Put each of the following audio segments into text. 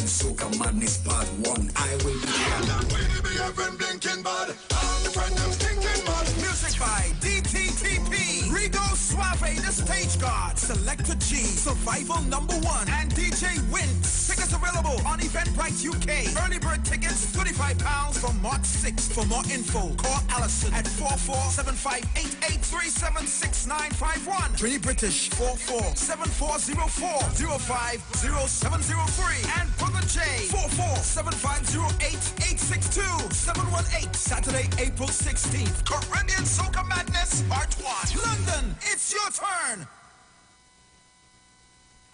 Soca Madness Part 1. I will be there. We be everything blinking bad. All the friend them stinking mad. Music by DTTP, Rigo Suave, the stage guard, Selector G, Survival number 1, and DJ Wince. Tickets available on Eventbrite UK. Early bird tickets, £25 from March 6th. For more info, call Allison at 447588376951. Trini British 447404-050703. And Brother J 447508862718. Saturday, April 16th. Caribbean Soca Madness Part 1. London, it's your turn.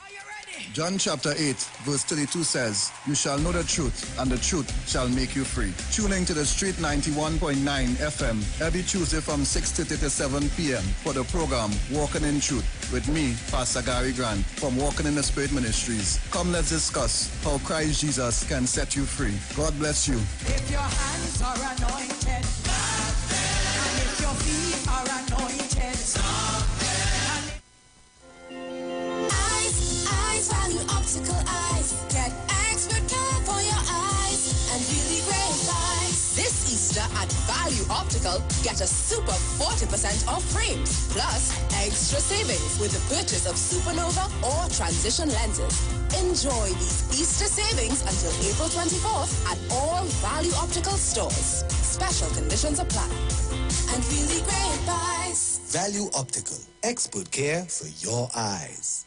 Are you ready? John chapter 8, verse 32 says, "You shall know the truth, and the truth shall make you free." Tune in to the Street 91.9 FM every Tuesday from 6:30 to 7 p.m. for the program Walking in Truth with me, Pastor Gary Grant from Walking in the Spirit Ministries. Come, let's discuss how Christ Jesus can set you free. God bless you. If your hands are anointed, and if your feet are anointed, Eyes, Value Optical Eyes. Get expert care for your eyes and really great eyes. This Easter at Value Optical, get a super 40% off frames, plus extra savings with the purchase of Supernova or Transition lenses. Enjoy these Easter savings until April 24th at all Value Optical stores. Special conditions apply. And really great eyes. Value Optical, expert care for your eyes.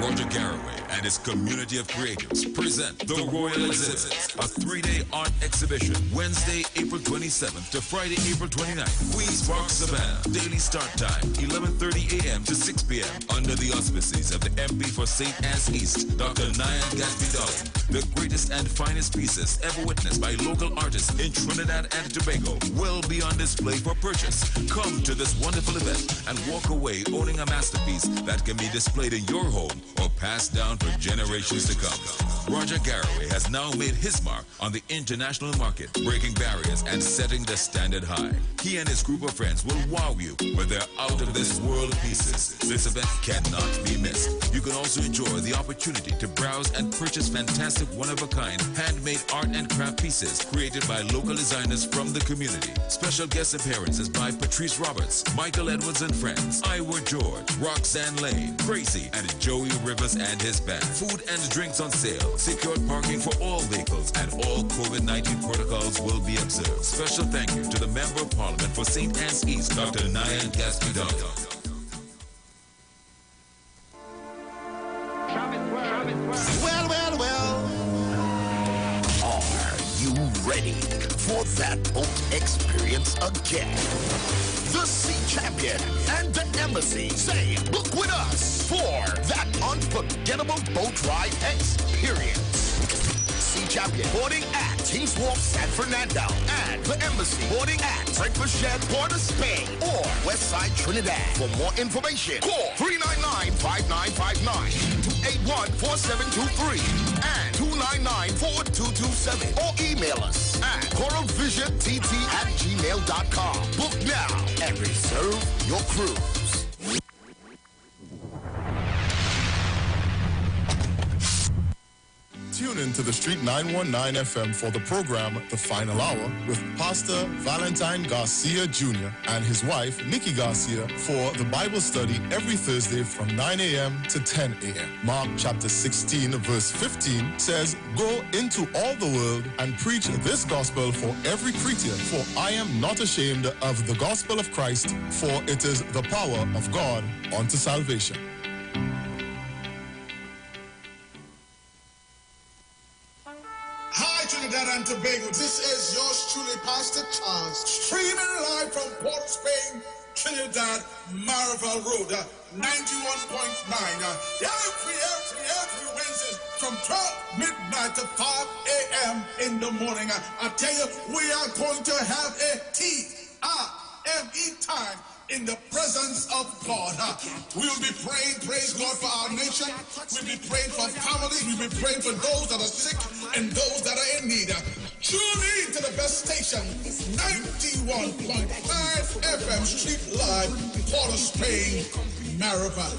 Roger Garraway and his community of creatives present the Royal Exhibit, a 3-day art exhibition, Wednesday, April 27th to Friday, April 29th. Queens Park, Savannah. Daily start time, 11:30 a.m. to 6 p.m. under the auspices of the MP for St. Anne's East, Dr. Nyan Gatsby-Dolan. The greatest and finest pieces ever witnessed by local artists in Trinidad and Tobago will be on display for purchase. Come to this wonderful event and walk away owning a masterpiece that can be displayed in your home or passed down for generations to come. Roger Garraway has now made his mark on the international market, breaking barriers and setting the standard high. He and his group of friends will wow you with their out-of-this-world pieces. This event cannot be missed. You can also enjoy the opportunity to browse and purchase fantastic one-of-a-kind handmade art and craft pieces created by local designers from the community. Special guest appearances by Patrice Roberts, Michael Edwards and friends, Iwer George, Roxanne Lane, Gracie, and Joey Rivers and his band. Food and drinks on sale. Secured parking for all vehicles and all COVID-19 protocols will be observed. Special thank you to the Member of Parliament for St. Anne's East, Dr. Nyan Gatsby-Dolan. Well. Are you ready for that boat experience again? The Sea Champion and the Embassy say, book with us for that unforgettable boat ride experience. Sea Champion boarding at Kings Wharf, San Fernando, and the Embassy boarding at Breakfast Shed, Port of Spain, or Westside Trinidad. For more information, call 399-5959, 281-4723, and 299-4227, or email us at coralvisiontt@gmail.com. Book now and reserve your cruise. Tune in to the Street 919 FM for the program The Final Hour with Pastor Valentine Garcia Jr. and his wife, Nikki Garcia, for the Bible study every Thursday from 9 a.m. to 10 a.m. Mark chapter 16, verse 15 says, "Go into all the world and preach this gospel for every creature, for I am not ashamed of the gospel of Christ, for it is the power of God unto salvation." Hi, Trinidad and Tobago. This is yours truly, Pastor Charles, streaming live from Port of Spain, Trinidad, Marval Road, 91.9. Every Wednesday from 12 midnight to 5 a.m. in the morning. I tell you, we are going to have a T-I-M-E time in the presence of God. We will be praying, praise God, for our nation. We'll be praying for families. We'll be praying for those that are sick and those that are in need. Tune in to the best station, 91.5 FM Street Live, Port of Spain, Maribel.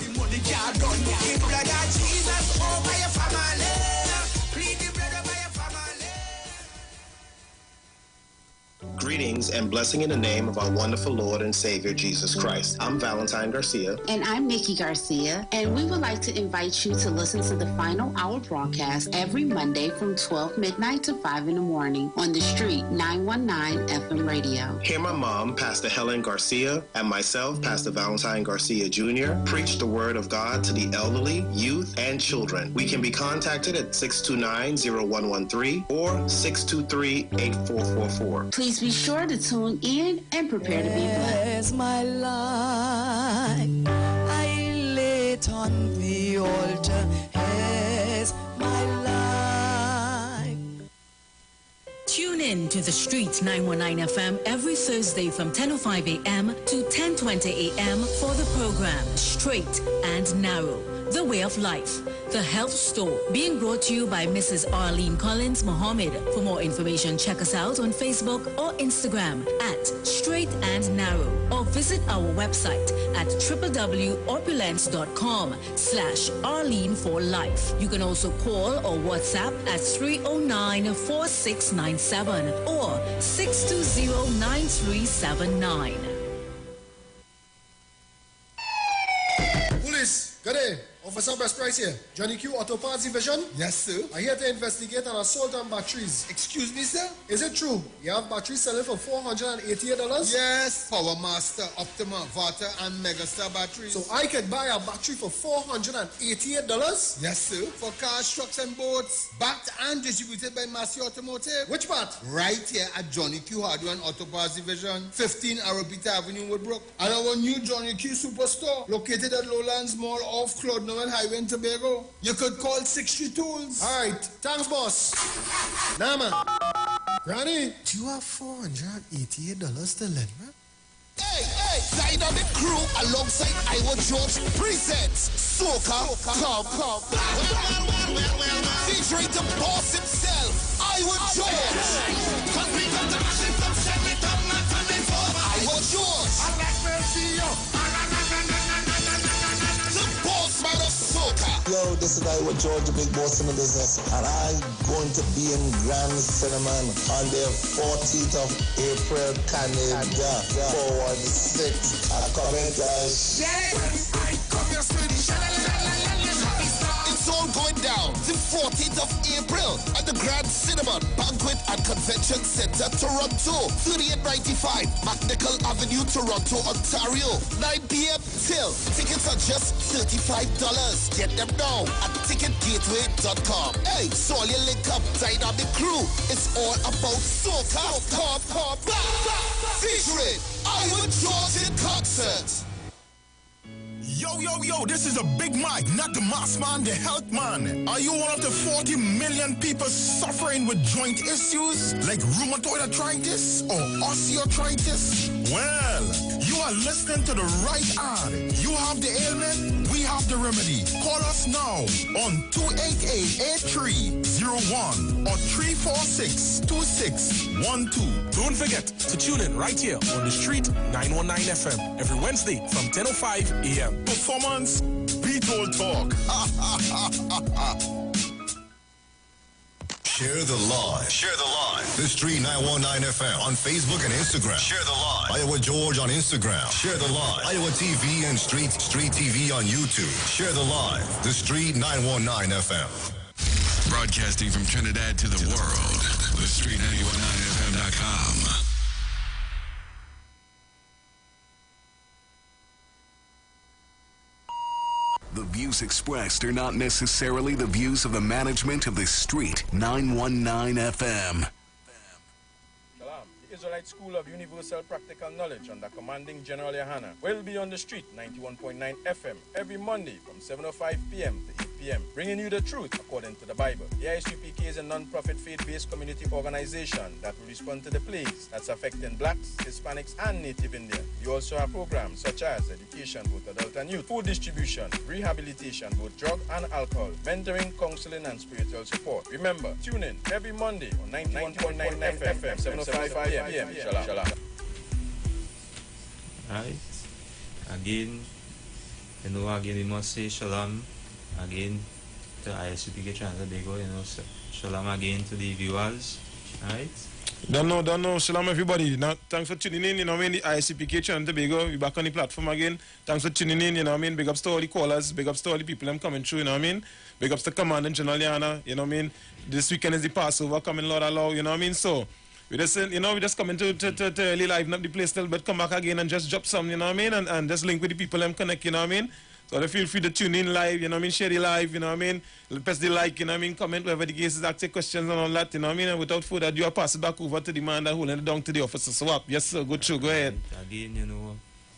greetings and blessing in the name of our wonderful Lord and Savior, Jesus Christ. I'm Valentine Garcia. And I'm Nikki Garcia. And we would like to invite you to listen to the Final Hour broadcast every Monday from 12 midnight to 5 in the morning on the Street 919 FM radio. Hear my mom, Pastor Helen Garcia, and myself, Pastor Valentine Garcia Jr., preach the word of God to the elderly, youth, and children. We can be contacted at 629-0113 or 623-8444. Please be sure to tune in and prepare to be blessed. My life, I lay it on the altar as my life. Tune in to the Street 919 FM every Thursday from 10:05 a.m. to 10:20 a.m. for the program Straight and Narrow, The Way of Life, The Health Store, being brought to you by Mrs. Arlene Collins Mohammed. For more information, check us out on Facebook or Instagram at Straight and Narrow, or visit our website at www.opulence.com/Arlene for Life. You can also call or WhatsApp at 309-4697 or 620-9379. Police, good day. Officer Best Price here. Johnny Q Auto Parts Division? Yes, sir. I'm here to investigate an assault on batteries. Excuse me, sir? Is it true you have batteries selling for $488? Yes. Power Master, Optima, Vata, and Megastar batteries. So I could buy a battery for $488? Yes, sir. For cars, trucks, and boats. Backed and distributed by Massey Automotive. Which part? Right here at Johnny Q Hardware and Auto Parts Division, 15 Arabita Avenue, Woodbrook. And our new Johnny Q Superstore, located at Lowlands Mall off Claude Noel Highway in Tobago. You could call 60 Tools. All right. Thanks, boss. Nah, man. Granny. Do you have $488 to lend, man? Hey, Dynamic Crew alongside Iwer George presents Soca Come. Featuring the boss himself, Iwer George. Iwer George. The boss man of Soca. Yo, this is Iwer George, the big boss in the business, and I'm going to be in Grand Cinnamon on the 14th of April, Canada, forward 6 at Coventry. It's all going down the 14th of April at the Grand Cinnamon Banquet and Convention Center, Toronto, 3895 McNichol Avenue, Toronto, Ontario, 9 p.m. till. Tickets are just $35. Get them now at ticketgateway.com. Hey, so all your link up Dynamic Crew. It's all about Soca. Featuring Iwer George in concert. Yo, this is a Big Mike, not the mass man, the health man. Are you one of the 40 million people suffering with joint issues like rheumatoid arthritis or osteoarthritis? Well, you are listening to the right ad. You have the ailment, we have the remedy. Call us now on 288-8301 or 346-2612. Don't forget to tune in right here on the Street 919 FM every Wednesday from 10:05 a.m. Performance, beat all talk. Share the live. The Street 919 FM on Facebook and Instagram. Share the live. Iwer George on Instagram. Share the live. Iwer TV and Street TV on YouTube. Share the live. The Street 919 FM. Broadcasting from Trinidad to the world. The Street 919FM.com. The views expressed are not necessarily the views of the management of the Street 919 FM. The Israelite School of Universal Practical Knowledge under commanding General Yahana will be on the Street 91.9 FM every Monday from 7:05 p.m. to 8 p.m. bringing you the truth according to the Bible. The ISUPK is a non-profit faith-based community organization that will respond to the plagues that's affecting blacks, Hispanics, and Native Indians. We also have programs such as education, both adult and youth, food distribution, rehabilitation, both drug and alcohol, mentoring, counseling, and spiritual support. Remember, tune in every Monday on 91.9 FM, 7:05 p.m. Shalom. Right. Again, we must say shalom again to ISUPK Trinidad and Tobago, shalom again to the viewers, right? Don't know. Shalom, everybody. Now, thanks for tuning in. You know what I mean? The ICPK channel Tobago. We're back on the platform again. Thanks for tuning in. You know what I mean? Big ups to all the callers. Big ups to all the people them coming through. You know what I mean? Big ups to Commandant General Yana. You know what I mean? This weekend is the Passover coming, Lord allow. You know what I mean? So, we just, we just coming to really liven up the place still, but come back again and just drop some, you know what I mean? And just link with the people them connect, you know what I mean? So they feel free to tune in live, you know what I mean? Share the live, you know what I mean? Press the like, you know what I mean? Comment wherever the case is, ask your questions and all that, you know what I mean? And without further ado, I pass it back over to the man that holding it down to the officer. Swap. Yes, sir. Go through. Go ahead. Again, you know,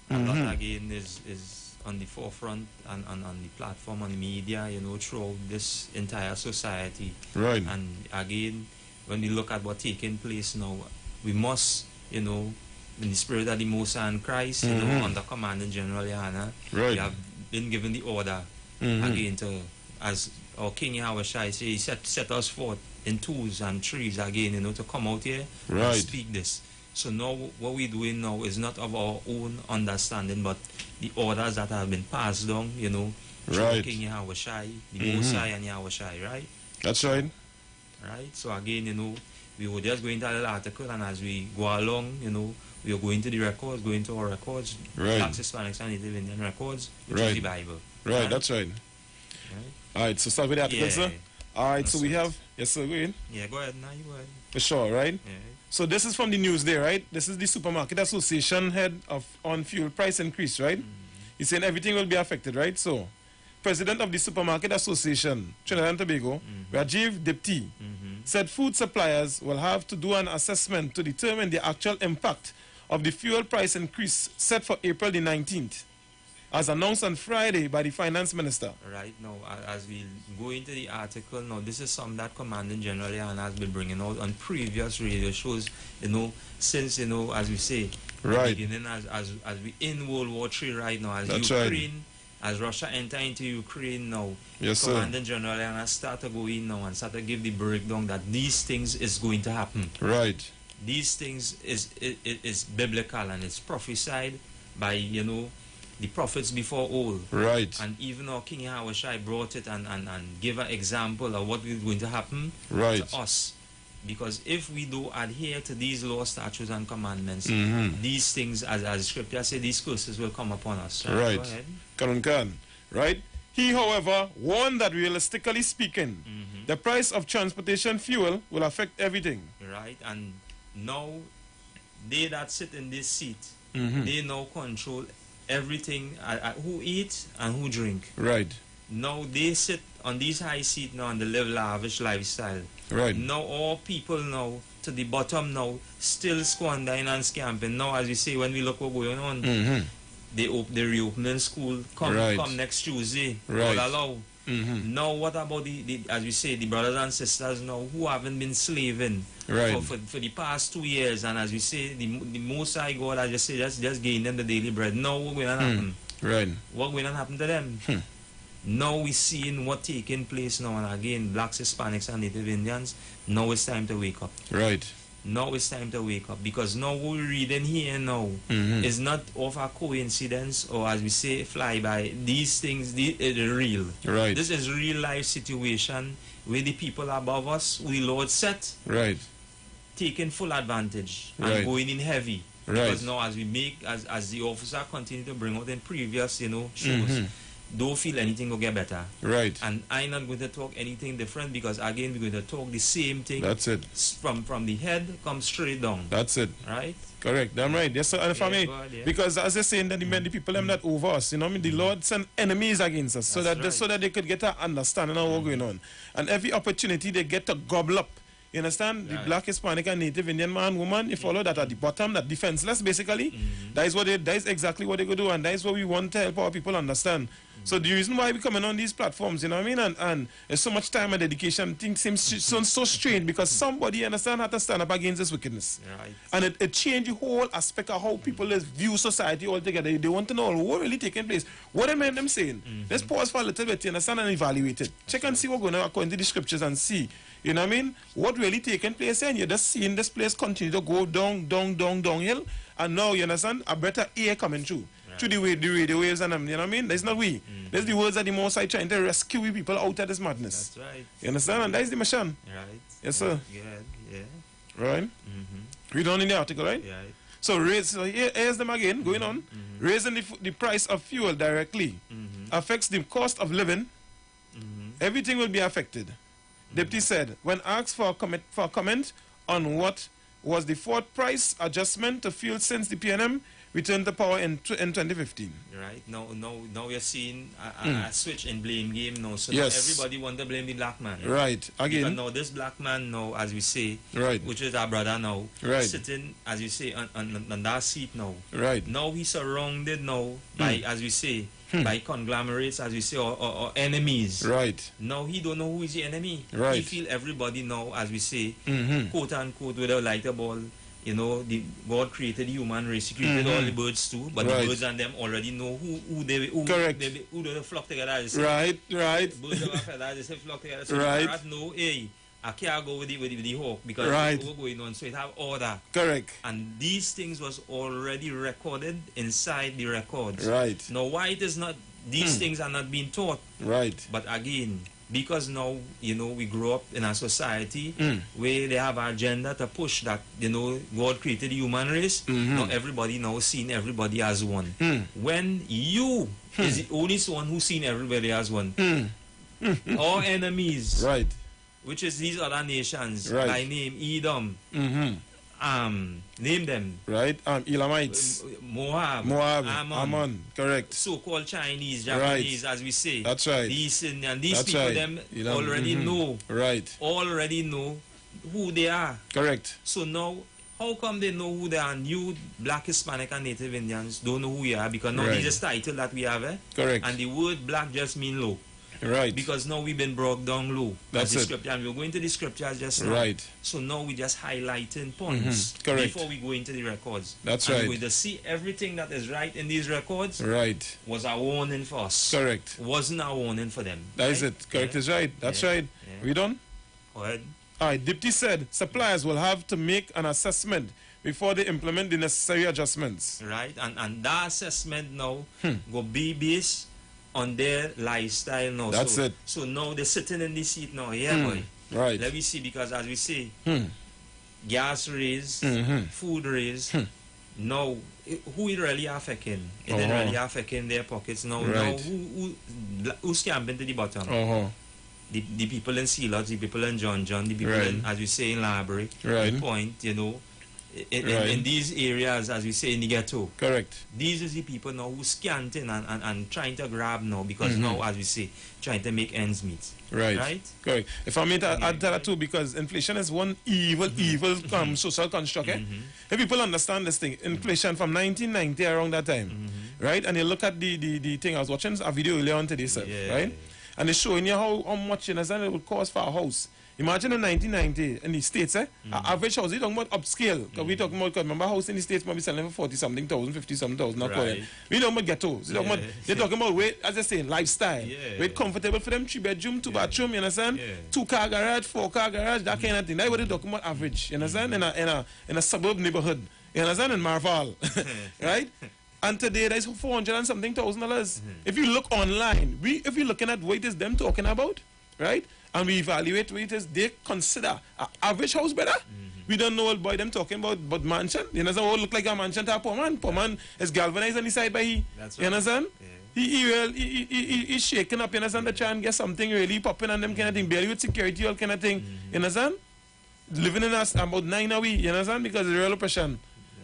a lot again is on the forefront and on the platform, on the media, you know, throughout this entire society. Right. And again, when we look at what's taking place now, we must, you know, in the spirit of the Most High and Christ, you know, under Commandant General Yana, right. We have been given the order again to, as our King Yahushua say, he set us forth in twos and threes again, you know, to come out here and speak this. So now what we're doing now is not of our own understanding, but the orders that have been passed down, you know, through King Yahushua, the Most High and Yahushua, right? That's right. Right? So again, you know, we were just going to the article, and as we go along, you know, we are going to the records, going to our records, Black, Hispanics, and Native Indian records, which is the Bible. Right, that's right. All right, so start with the article, sir. All right, so we have, yes, sir, go ahead. Yeah, go ahead now, you go ahead. For sure, right? Yeah. So this is from the news there, right? This is the Supermarket Association head on fuel price increase, right? He's saying everything will be affected, right? So, President of the Supermarket Association, Trinidad and Tobago, Rajiv Dipti, said food suppliers will have to do an assessment to determine the actual impact of the fuel price increase set for April the 19th, as announced on Friday by the Finance Minister. Right now, as we go into the article, now this is something that Commandant General Yana has been bringing out on previous radio shows, you know, since, you know, as we say, beginning as we in World War III right now, as That's Ukraine, as Russia enter into Ukraine now, Commandant General Yana start to go in now and start to give the breakdown that these things is going to happen. Right. These things is biblical and it's prophesied by, you know, the prophets before all. Right. And even our King Yahushua brought it and gave an example of what is going to happen to us. Because if we do adhere to these laws, statutes, and commandments, these things, as Scripture says, these curses will come upon us. Right. Go ahead. Right. He, however, warned that realistically speaking, the price of transportation fuel will affect everything. Right. And now, they that sit in this seat, they now control everything, who eat and who drink. Right. Now they sit on these high seats now and they live lavish lifestyle. Right. Now all people now to the bottom now still squandering and scamping. Now as we say, when we look what's going on, they reopening school come next Tuesday. Right. All allow. Now what about the as we say, the brothers and sisters now who haven't been slaving for the past 2 years, and as we say, the Most High God, as you say, just gain them the daily bread. Now what will happen? Right. What will happen to them? Now we're seeing what taking place now, and again, blacks, Hispanics, and Native Indians. Now it's time to wake up. Right. Now it's time to wake up, because now what we're reading here now is not of a coincidence, or as we say, flyby. These things, are real. Right. This is real life situation where the people above us, we Lord set, taking full advantage and going in heavy. Because now as we make, as the officer continue to bring out in previous, you know, shows, don't feel anything will get better. Right. And I'm not going to talk anything different, because again we're going to talk the same thing. That's it. From the head come straight down. That's it. Right? Correct. Damn right. Yes, sir. And if I may, because as they're saying that the people them that over us, you know, I mean, the Lord sent enemies against us, so that they could get an understanding of what's going on. And every opportunity they get to gobble up. You understand? The black, Hispanic, and Native Indian man, woman, you follow that at the bottom, that defenseless basically. That is exactly what they go do, and that is what we want to help our people understand. So the reason why we coming on these platforms, you know what I mean, and there's so much time and dedication, things seem so strange, because somebody, understand, had to stand up against this wickedness. Right. And it changed the whole aspect of how people view society altogether. They want to know what really taking place. What am I them saying? Let's pause for a little bit, you understand, and evaluate it. Check and see what's going on according to the scriptures, and see, you know what I mean, what really taking place, and you're just seeing this place continue to go downhill, and now, you understand, a better air coming through. To the radio waves, and you know what I mean? That's not we. That's the words that the Most High trying to rescue people out of this madness. That's right. You understand? And that is the mission. Right. Yes, sir. Yeah. Right? Read on in the article, right? Yeah. So here's them again, going on. Raising the price of fuel directly affects the cost of living. Everything will be affected. Deputy said, when asked for a comment on what was the fourth price adjustment to fuel since the PNM returned to power in 2015. Right. Now we're seeing a switch in blame game now. So Yes. now everybody want to blame the black man. Right. Again. Because now this black man now, as we say, Right. which is our brother now, Right. sitting, as you say, on that seat now. Right. Now he's surrounded now by, as we say, by conglomerates, as we say, or enemies. Right. Now he don't know who is the enemy. Right. He feel everybody now, as we say, quote unquote, with a lighter ball. You know, God created the human race. He created all the birds too, but Right. the birds and them already know who they flock together. As they say. Right. Birds of a feather, they say flock together. So Right. the parrot know, hey, I can't go with the hawk because Right. what's going on. So it have order. Correct. And these things was already recorded inside the records. Right. Now why it is not, these things are not being taught. Right. But again, because now, you know, we grow up in a society where they have an agenda to push that, you know, God created the human race. Now everybody now seen everybody as one. When you is the only one who seen everybody as one. Our enemies, right, which is these other nations, right, by name Edom, name them. Right, Elamites, Moab, Ammon, correct. So-called Chinese, Japanese, as we say. That's right. These and these That's people, right. them already know. Right. Already know who they are. Correct. So now, how come they know who they are? And you, Black, Hispanic, and Native Indians, don't know who you are because now Right. this is title that we have. Correct. And the word black just mean low. Right. Because now we've been brought down low. That's the it. Scripture, and we're going to the scriptures just now. Right. So now we're just highlighting points Correct. before we go into the records. That's and right. we're going to see everything that is right in these records. Right. Was a warning for us. Correct. Wasn't a warning for them. That is it. Correct is right. That's right. We done? Go ahead. All right. Dipty said suppliers will have to make an assessment before they implement the necessary adjustments. Right. And that assessment now go be based on their lifestyle now. That's so, it. So now they're sitting in the seat now. Yeah, boy. Right. Let me see, because as we say, gas raise, food raise. Now, who it really affecting? It ain't really affecting their pockets now. Right. Now, who's camping to the bottom? The people in Sealots, the people in John, the people in, as we say, in Library, Right. Point, you know, in, Right. in these areas, as we say, in the ghetto. Correct. These is the people now who scanting and trying to grab now, because now, as we say, trying to make ends meet. Right. Right? Correct. If I may add to that too, because inflation is one evil social construct. If people understand this thing, inflation from 1990 around that time, right? And you look at the thing, I was watching a video earlier on today, sir, right? And it's showing you how much, you understand, it would cost for a house. Imagine in 1990 in the States, average house, you're talking about upscale. Because we're talking about, remember, a house in the States might be selling for 40-something thousand, 50-something thousand, not quite. We're talking about ghettos. They're talking about, weight, as I say, lifestyle. Weight comfortable for them, 3-bedroom, 2-bathroom, you understand? 2-car garage, 4-car garage, that kind of thing. That's what they're talking about average, you understand? In a suburb neighborhood. You understand? In Marval. Right? And today there's $400 and something thousand. If you look online, if you're looking at what it is them talking about, right? And we evaluate what it is they consider an average house better. We don't know what boy them talking about mansion. You understand? What look like a mansion to a poor man. Poor man is galvanized on the side by he. That's you understand? He's shaking up, you understand, to try and get something really popping and them kind of thing. Barely with security, all kind of thing. You understand? Living in us about 9 a week, you understand? Because of the real oppression.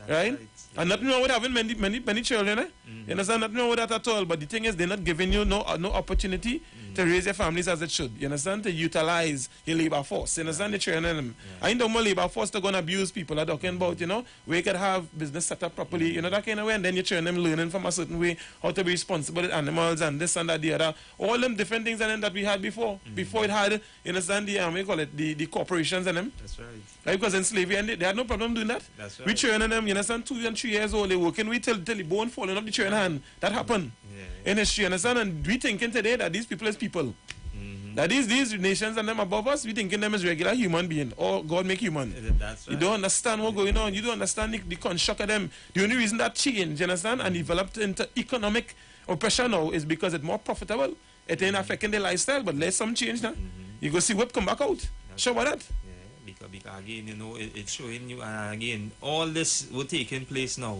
Right? And nothing wrong with having many children, You understand? Nothing wrong with that at all. But the thing is, they're not giving you no opportunity to raise your families as it should. You understand? To utilize your labor force. You understand? They're training them. I ain't no more labor force to go and abuse people. I'm talking about, you know, where you could have business set up properly, you know, that kind of way. And then you train them learning from a certain way how to be responsible with animals and this and that, the other. All them different things and then that we had before. Before it had, you understand, what you call it, the corporations and them. That's right. Right, because in slavery, and they had no problem doing that. That's right. We training them, you understand, 2 and 3 years old, they working with till the bone falling off the training hand. That happened in history, you understand? And we thinking today that these people is people. That these nations and them above us, we thinking them as regular human being, or God make human. That's right. You don't understand what's going on. You don't understand the construct of them. The only reason that changed, you understand, and developed into economic oppression now is because it's more profitable. It ain't affecting their lifestyle, but let some change now. You go see whip come back out. Show about that. Because again, you know, it's showing you, and again, all this will taking place now.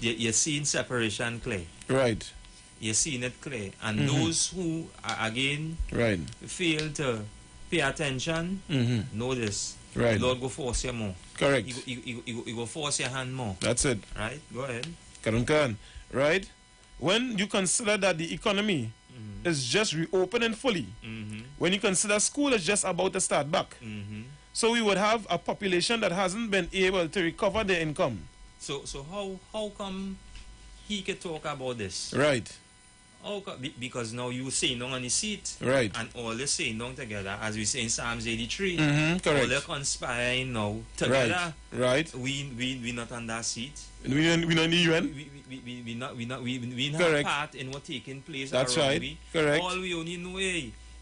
You're seeing separation clear. Right. You're seeing it clear. And those who, again, fail to pay attention, know this. Right. The Lord go force you more. Correct. He go force your hand more. That's it. Right? Go ahead. Right? When you consider that the economy is just reopening fully, when you consider school is just about to start back, so we would have a population that hasn't been able to recover their income. So how come he can talk about this? Right. Because now you say no on the seat, right, and all they say no together, as we say in Psalms 83. Correct. All they conspiring now together. Right. We not on that seat. We not in the UN. We not Correct. part in what taking place. That's around right. We. Correct. All we only know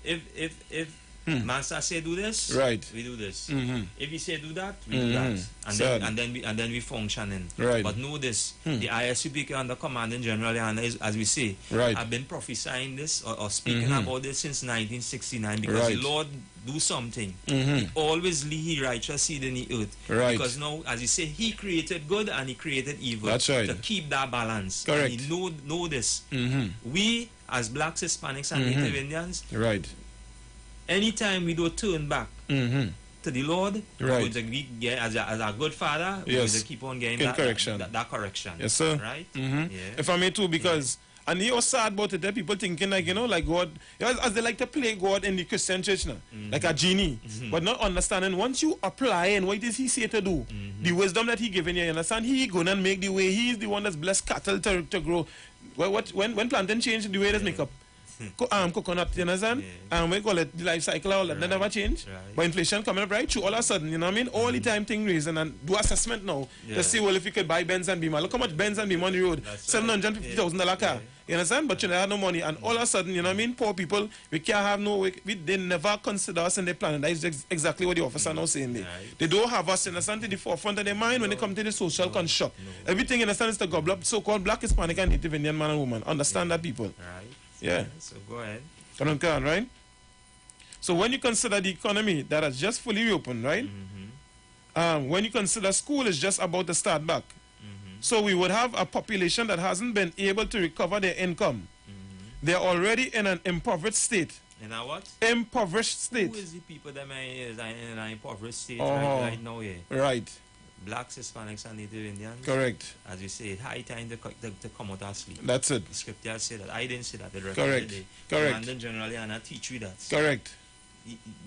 if Master say do this, right, we do this. If he say do that, we do that, and then we functioning. Right. But know this: the ISUPK under commanding General Yana is, as we say, have been prophesying this or speaking about this since 1969 because the Lord do something. He always lead righteous seed in the earth. Right. Because now, as he say, He created good and He created evil. That's right. To keep that balance. Correct. And He know this. We as blacks, Hispanics, and Native Indians. Right. Anytime we do turn back to the Lord, right, as a good father, we will keep on getting that correction. Yes, sir. Right? Yeah. If I may too, because and you're sad about it, there people thinking like, you know, like God, as they like to play God in the Christian church now, like a genie, but not understanding once you apply and what does He say to do, the wisdom that He given you, you understand? He gonna make the way. He is the one that's blessed cattle to grow. When planting change, the way it is make up. Coconut, you understand? We call it the life cycle, all that never change. But inflation coming up right through all of a sudden, you know what I mean? All the time thing raising and do assessment now to see, well, if you could buy Benz and Beamer. Look how much Benz and Beamer on the road. $750,000 car. You understand? But you have no money. And all of a sudden, you know what I mean? Poor people, we can't have no way. They never consider us in their plan. And that is exactly what the officer now saying there. They don't have us, you understand, to the forefront of their mind when they come to the social construct. Everything, you understand, is to gobble up so-called black, Hispanic, and Native Indian man and woman. Understand that, people? Right. Yeah. So go ahead. Right? So when you consider the economy that has just fully reopened, right? When you consider school is just about to start back. So we would have a population that hasn't been able to recover their income. They're already in an impoverished state. In a what? Impoverished state. Who is the people that is in an impoverished state right now here? Right. Blacks, Hispanics, and Native Indians. Correct. As you say, high time to come out of sleep. That's it. The scripture say that. I didn't say that. Correct. Correct. And then generally, and I teach you that. Correct.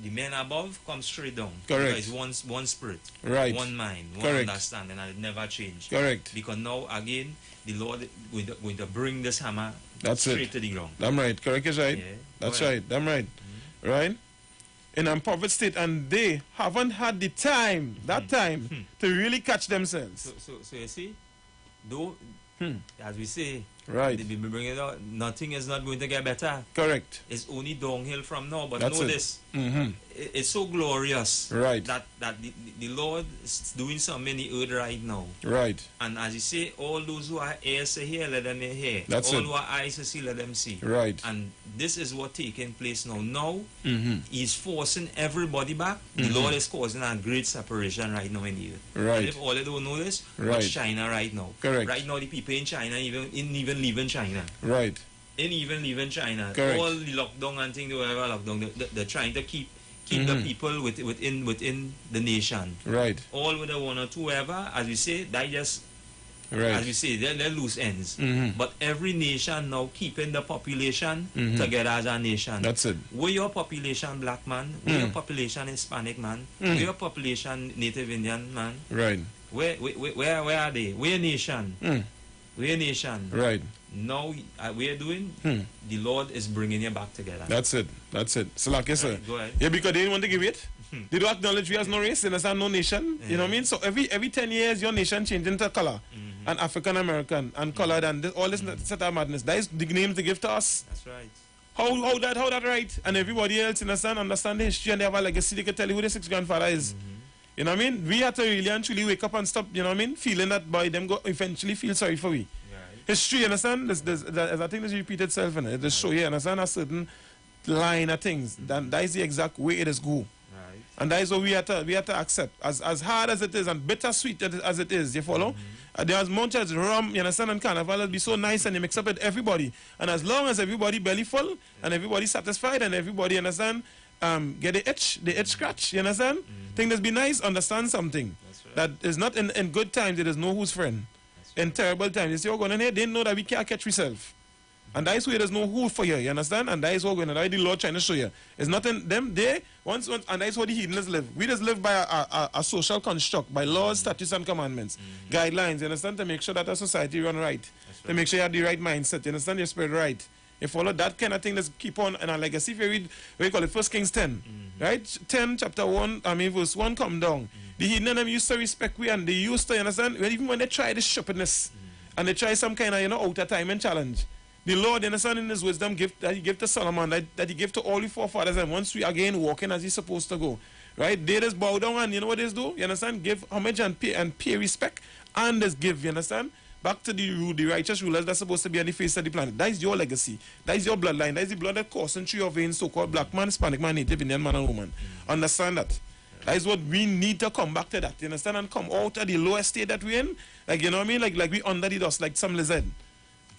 The men above come straight down. Correct. It's one spirit. Right. One mind. One Correct. understanding, and it never change. Correct. Because now, again, the Lord going to bring this hammer straight to the ground. Damn right. Correct is right. Yeah. That's right. Damn right. Right? In an impoverished state, and they haven't had the time, to really catch themselves. So you see, though, as we say, right, they be bringing it out, nothing is not going to get better. Correct. It's only downhill from now. But That's know it. this, it's so glorious, right, that the Lord is doing something in the earth right now. Right. And as you say, all those who are ears to hear, let them hear. That's all it. who are eyes to see, let them see. Right. And this is what taking place now. Now, He's forcing everybody back. The Lord is causing a great separation right now in the earth. Right. And if all they don't know this, right, watch China right now. Correct. Right now, the people in China even leaving China. Right. Even leaving China. Correct. All the lockdown and things, whatever lockdown, they're trying to keep the people within the nation. Right. All with the one or two ever, as we say, they just, right, as we say, they're loose ends. But every nation now keeping the population together as a nation. That's it. Where your population black man, where your population Hispanic man, where your population Native Indian man. Right. Where are they? Where nation? Where nation? Right. Now we are doing, the Lord is bringing you back together. That's it. That's it. So like I said, go ahead. Yeah, because they didn't want to give it. They don't acknowledge we as no race, and no nation. You know what I mean? So every 10 years, your nation changing to color. And African American and colored and all this set of madness. That is the names they give to us. That's right. How that right? And everybody else understand the history and they have a legacy. They can tell you who the sixth grandfather is. You know what I mean? We have to really and truly wake up and stop, you know what I mean? Feeling that by them go eventually feel sorry for we. History, you understand? There's I think there's repeat itself in it. It just show you, understand, a certain line of things. That is the exact way it is go. Right. And that is what we have to accept. As hard as it is and bittersweet as it is, you follow? There's much as rum, you understand, and carnival will be so nice and you mix up with everybody. And as long as everybody belly full and everybody satisfied and everybody, understand, get the itch scratch, you understand? Think this be nice, understand something. That is not in good times, there is no who's friend. In terrible times, you see, you're going in here, they know that we can't catch ourselves. And that is why there's no who for you understand? And that is what we're going to, the Lord trying to show you. It's not in them, they, once, and that is how the heathens live. We just live by a social construct, by laws, statutes, and commandments, guidelines, you understand? To make sure that our society run right. To make sure you have the right mindset, you understand? Your spirit right. You follow that kind of thing, let's keep on, and like I see if you read, what you call it, 1 Kings 10, right? 10, chapter 1, verse 1 come down. The heathen them used to respect we, and they used to, you understand? Well, even when they try this stupidness, and they try some kind of, outer time and challenge, the Lord, you understand, in his wisdom that he gave to Solomon, that he gave to all the forefathers, and once we again walking as he's supposed to go, right? They just bow down, and you know what they do? You understand? Give homage and pay respect, and just give, you understand? Back to the righteous rulers that's supposed to be on the face of the planet. That is your legacy. That is your bloodline. That is the blood that coursing through your veins, so-called black man, Hispanic man, Native Indian man and woman. Understand that. That is what we need to come back to that. You understand? And come out of the lowest state that we're in. Like, you know what I mean? Like we under the dust, like some lizard.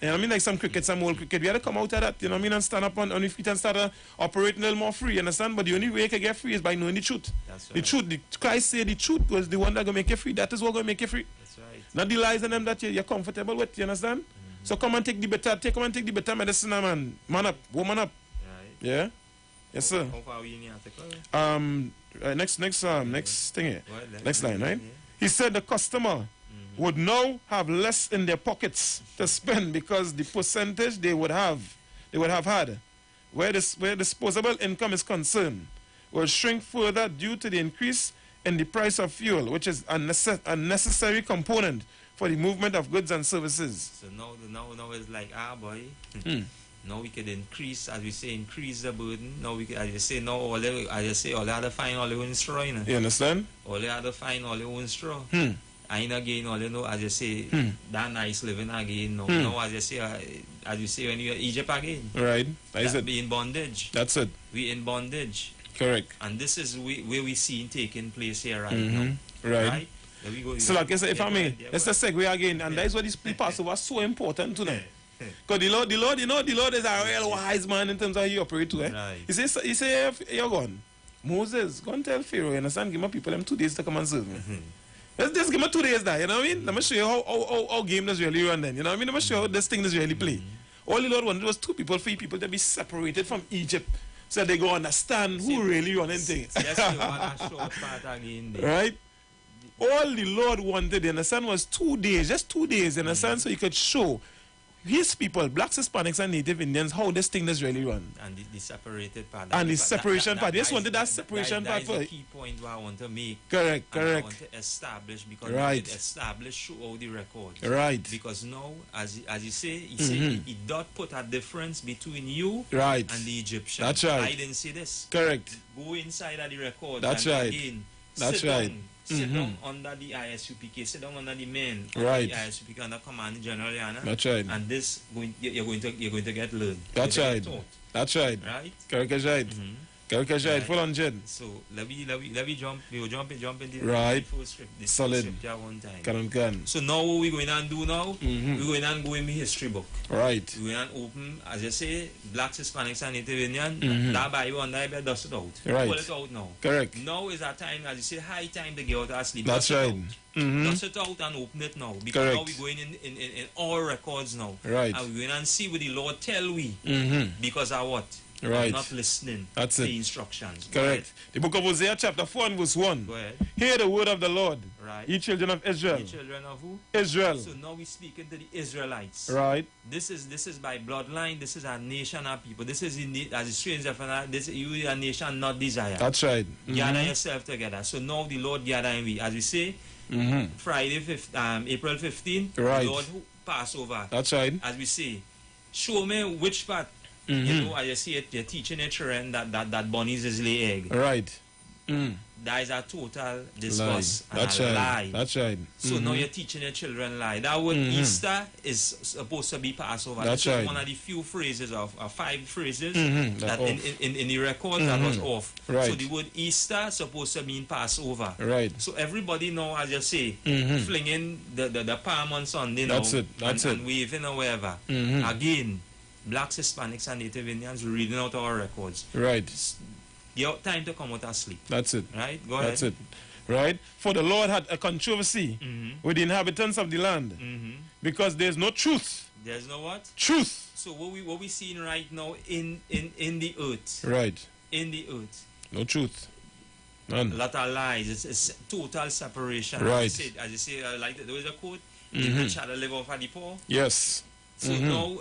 You know what I mean? Like some cricket, some old cricket. We had to come out of that, you know what I mean? And stand up on your feet and start operating a little more free, you understand? But the only way you can get free is by knowing the truth. That's right. The truth, Christ said the truth was the one that going to make you free. That is what going to make you free. That's right. Not the lies and them that you're comfortable with, you understand? So come and take the better medicine, man. Man up, woman up. Right. Yeah? Yes, sir. How far are we in the article? Next thing here. Next line, right? He said the customer would now have less in their pockets to spend because the percentage they would have had, where disposable income is concerned, will shrink further due to the increase in the price of fuel, which is a necessary component for the movement of goods and services. So now it's like, boy, now we could increase, as we say, increase the burden. Now we could, as you say, now all they have to find all their own straw, you know? You understand? All they have to find all their own straw. And again, all you know, as you say, that nice living again. No, as you say, when you're Egypt again. Right. That's it. We in bondage. That's it. We in bondage. Correct. And this is where we see taking place here right now. Right. So like I said, if I may, let's just segue again, and that is what this Passover was so important to know. Because the Lord, the Lord is a real wise man in terms of how he operates too. Right. He say, you're gone. Moses, go and tell Pharaoh, you understand, give my people them 2 days to come and serve me. Let's just give me 2 days there, you know what I mean? Let me show you how game is really run then, you know what I mean? Let me show you how this thing is really played. All the Lord wanted was 3 people to be separated from Egypt so they go understand who really running things. Right? All the Lord wanted, you understand, was 2 days, just 2 days, you understand, so he could show his people, blacks, Hispanics, and Native Indians, how this thing is really run. And the separated part. And the separation part. Yes, wanted that separation part for the key point where I want to make. Correct. I want to establish, because it established through all the records. Right. Because now, as you say, he does put a difference between you and the Egyptians. That's right. I didn't say this. Correct. Go inside of the records. That's and right. Again, that's right. Sit down under the ISUPK, sit down under the men, right? The ISUPK under Command General Yana. That's right. And this you're going to get learned. That's right. That's right. Right. Correct is right. Correct is right. Full on Jed. So let me jump. We'll jump in right. The first script. Solid. Script one time. Can. So now what we're going to do now? We're going to go in the history book. Right. We're going to open, as you say, blacks, Hispanics, and Native Indian. That Bible and that Bible dust it out. Right. Pull it out now. Correct. Now is our time, as you say, high time to get out of sleep. That's right. Dust it out and open it now. Because correct. Now we're going in all records now. Right. And we're going to see what the Lord tell we. Because of what? Right. I'm not listening That's to it. the instructions. Correct. The book of Hosea chapter 4 and verse 1. Go ahead. Hear the word of the Lord. Right. Ye children of Israel. Ye children of who? Israel. So now we speaking to the Israelites. Right. This is by bloodline. This is our nation, our people. This is as a stranger from this you a nation not desire. That's right. Gather yourself together. So now the Lord gathering we. As we say, Friday April 15th, right. the Lord Passover. That's right. As we say, show me which part. You know, as you see it, you're teaching a children that bunnies is lay egg. Right. that is a total disgust and That's a right. lie. That's right. So now you're teaching your children lie. That word Easter is supposed to be Passover. That's this right. is one of the few phrases of 5 phrases That that in the records that was off. Right. So the word Easter supposed to mean Passover. Right. So everybody now, as you say, flinging the palm on Sunday now That's it. That's and waving or wherever. Again, blacks, Hispanics, and Native Indians reading out our records. Right. Your time to come out of sleep. That's it. Right? Go ahead. That's it. Right? For the Lord had a controversy with the inhabitants of the land because there's no truth. There's no what? Truth. So what we seeing right now in the earth. Right. In the earth. No truth. None. A lot of lies. It's total separation. Right. As you say, like there was a quote, the rich had to live off of the poor. Yes. So now,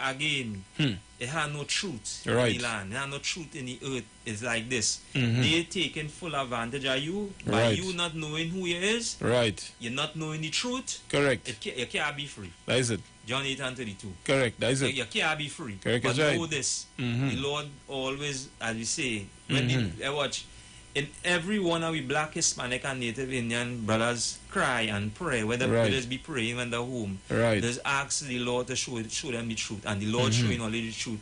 again, it had no truth in the land. It had no truth in the earth. It's like this. They're taking full advantage of you by you not knowing who you is. Right. You're not knowing the truth. Correct. You can't be free. That is it. John 8:32. Correct. That is it. You can't be free. Correct. But That's know right. this. The Lord always, as we say, when I watch, in every one of we black, Hispanic, and Native Indian brothers cry and pray, whether brothers be praying when they're home. Right. Just ask the Lord to show them the truth. And the Lord showing only the truth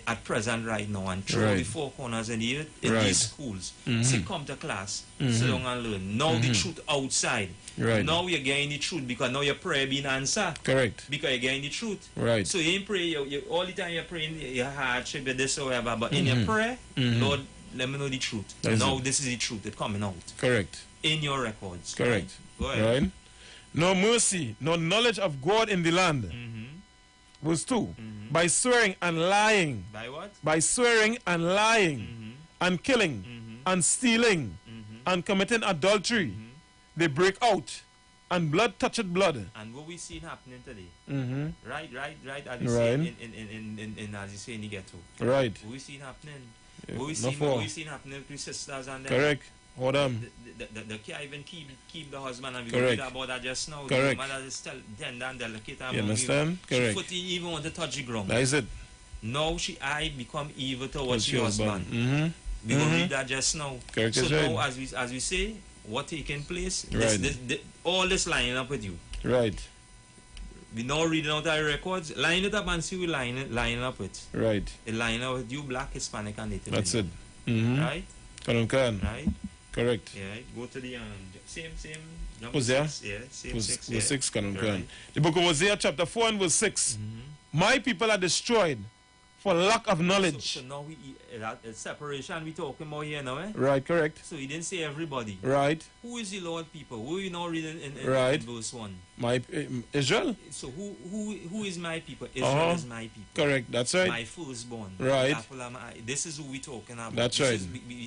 at present right now. And through the 4 corners in the earth, in these schools. Say, come to class, sit down and learn. Now the truth outside. Right. Now you're getting the truth because now your prayer being answered. Correct. Because you're getting the truth. Right. So you ain't pray, you all the time you're praying, your hardship, your this or whatever. But in your prayer, Lord, let me know the truth. Now this is the truth. It's coming out. Correct. In your records. Correct. Right? Go ahead. Right. No mercy, no knowledge of God in the land. Verse 2. By swearing and lying. By what? By swearing and lying and killing and stealing and committing adultery. They break out and blood toucheth blood. And what we see happening today. Right. As you say in as you say in the ghetto. Right. What we see happening. Yeah, What we see happening with sisters and them. Correct. Hold on. They can't even keep the husband, and we Correct. read about that just now. Correct. The mother is tender and delicate. You understand? Correct. She didn't even want to touch the ground. That is it. Now I become evil towards your husband. We will read that just now. Correct. So now, as we say, what taking place? All this lining up with you. Right. We now reading out our records, line it up and see we lining up with. Right. It line up with you, black, Hispanic, and Native. That's it. Right? Right. Correct. Yeah. Go to the same. Hosea? 6. Yeah. Same Verse 6. Yeah. 6. Right. The book of Hosea, chapter 4 and verse 6. My people are destroyed for lack of knowledge. So now that separation we talking about here now, eh? Right, correct. So he didn't say everybody. Right. Who is the Lord people? Who are you now reading in verse 1? My Israel. So who is my people? Israel is my people. Correct, that's right. My firstborn. Right. This is who we talking about. That's right.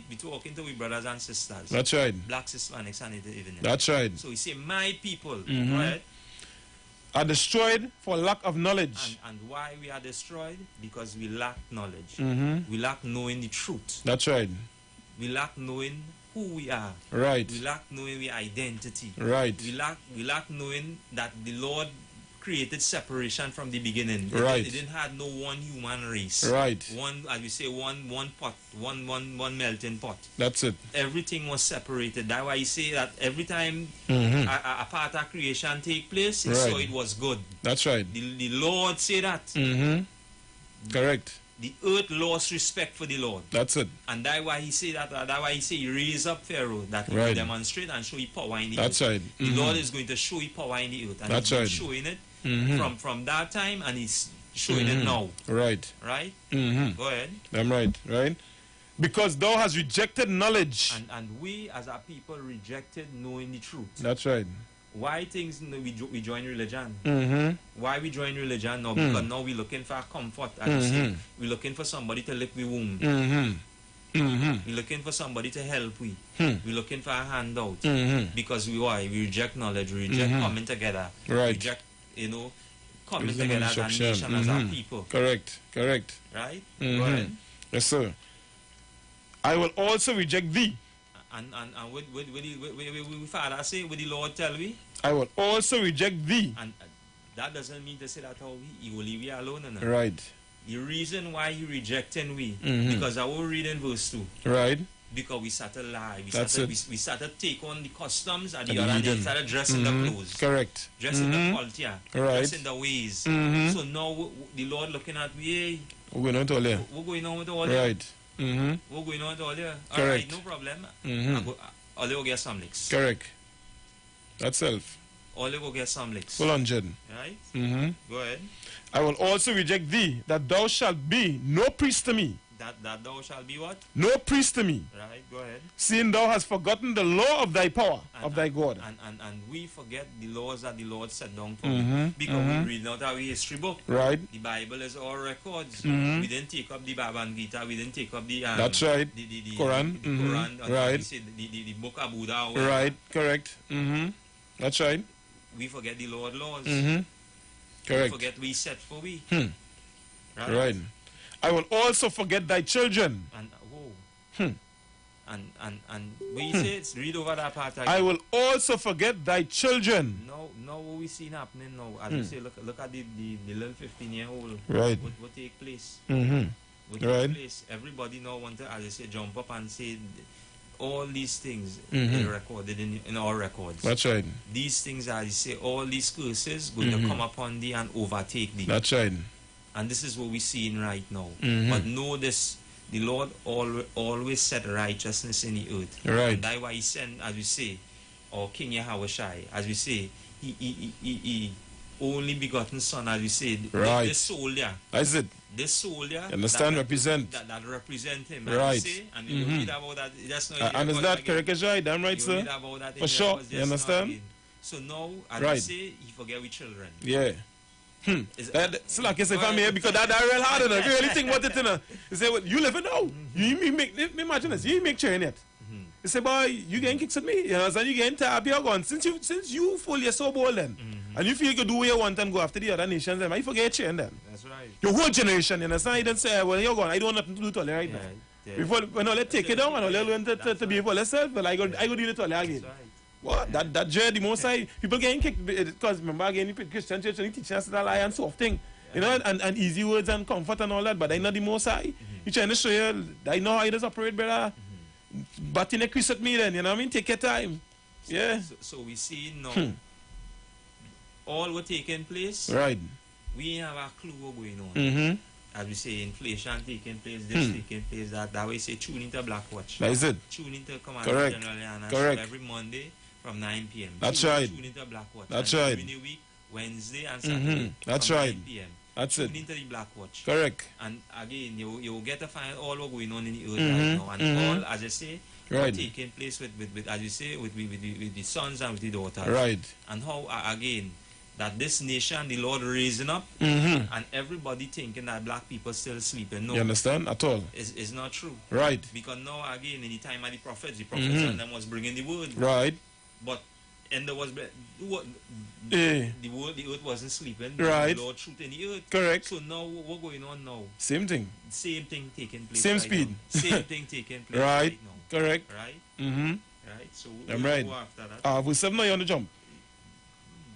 We talking to we brothers and sisters. That's right. Blacks, Hispanics, and Native Indians. That's right. So he say my people. Right? Are destroyed for lack of knowledge. And why we are destroyed? Because we lack knowledge. We lack knowing the truth. That's right. We lack knowing who we are. Right. We lack knowing our identity. Right. We lack knowing that the Lord created separation from the beginning. Right. It didn't have no one human race. Right. One, as we say, one pot, one melting pot. That's it. Everything was separated. That's why you say that every time a part of creation take place, so it was good. That's right. The Lord say that. Correct. The earth lost respect for the Lord. That's it. And that's why he say that. That's why he say he raise up Pharaoh that he will demonstrate and show his power in the earth. That's right. The Lord is going to show his power in the earth, and that's he's right. showing it from that time, and he's showing it now. Right. Right. Go ahead. I'm right. Right. Because thou hast rejected knowledge. And we as a people rejected knowing the truth. That's right. Why things we join religion? Why we join religion now? Because now we're looking for comfort. As you say, we're looking for somebody to lick the womb. We're looking for somebody to help we. We're looking for a handout. Because we reject knowledge. We reject coming together. Right. Reject, coming together as a nation, as a people. Correct. Right? Go ahead. Yes, sir. I will also reject thee. And what the Father say, what the Lord tell we? I will also reject thee. And that doesn't mean to say that he will leave you alone. No? Right. The reason why he rejecting we, because I will read in verse 2. Right. Because we start to lie. We That's start it. to, we start to take on the customs and And the other day hidden. start to dress in the clothes. Correct. Dress in the culture. Right. Dress in the ways. So now the Lord looking at me, We're going on to all there. what's going on with all Right. that? What's going on with all that? All Correct. right, no problem. I'll go get some licks. Correct. That's self. I'll go get some licks. Full 100. Right? Go ahead. I will also reject thee, that thou shalt be no priest to me. That thou shalt be what? No priest to me. Right, go ahead. Seeing thou hast forgotten the law of thy power, of thy God. And we forget the laws that the Lord set down for us. Because we read not our history book. Right. The Bible is all records. We didn't take up the Bhagavad Gita. We didn't take up the That's right. the Quran. The Quran. Right. We say the book of Buddha. Right. Correct. That's right. We forget the Lord laws. Correct. We forget we set for we. Right. I will also forget thy children. And we say it's read over that part again. I will also forget thy children. Now what we see happening now, as we say, look at the little 15-year-old. Right. What take place. What Right. take place. Everybody now want to, as I say, jump up and say all these things are recorded in our records. That's right. These things, as you say, all these curses going to come upon thee and overtake thee. That's right. And this is what we're seeing right now. Mhm. But know this, the Lord always set righteousness in the earth. Right. And that's why he sent, as we say, our King Yahushai, as we say, he only begotten son, as we say, Right. this soldier. That's it. This soldier. Understand, represent. That represent him. Right. As we say, and you read about that. That's not And is that correct? Is right? Damn right, you sir. read about that in For the sure. records You just now understand? again. So now, as Right. we say, he forget with children. Yeah. So like I say, if I'm here, because that real hard enough. You really think about it, you know. You say, well, you live it now. You make, imagine this, you make chain yet. You say, boy, you getting kicks at me. You know, so you getting tired, you're gone. Since you full, you're so bold then. And you feel you can do what you want and go after the other nations, then you forget chain then. That's right. Your whole generation, you understand? You don't say, well, you're gone. I don't have nothing to do with all right now. Yeah. Before, when all take it down and all learn to be for yourself, but I go do it all again. What? That journey, the most side, people getting kicked because remember again, the Christian church and teaching us that lie and soft thing. You know, and easy words and comfort and all that, but I know the most high. You trying to show you, I know how it does operate, brother. But in a Chris at me then, you know what I mean? Take your time. Yeah. So we see now all what taking place. Right. We have a clue what going on. As we say, inflation taking place, this taking place, that way say tune into Black Watch. That is it. Tune into Command Correct. General Yana Correct. every Monday from 9 p.m. That's tune, right. Tune into Black Watch. That's and right. During the week, Wednesday and Saturday That's from right. 9 p.m. That's tune it. into the Black Watch. Correct. And again, you will get to find all what going on in the earth right now. And all, as I say, Right. what taking place with as you say, with the sons and with the daughters. Right. And how, again, that this nation, the Lord raising up, Mhm. and everybody thinking that black people still sleeping. No. You understand? At all. It's not true. Right. Because now, again, in the time of the prophets and them was bringing the word. Right. But, and there was, Eh. the word, the earth wasn't sleeping. Right. The Lord truth in the earth. Correct. So now, what's going on now? Same thing. Same thing taking place. Same right speed. now. Same thing taking place Right. right now. Correct. Right? Mm-hmm. Right? So, I'm we'll right. go after that. Verse 7 now you on the jump.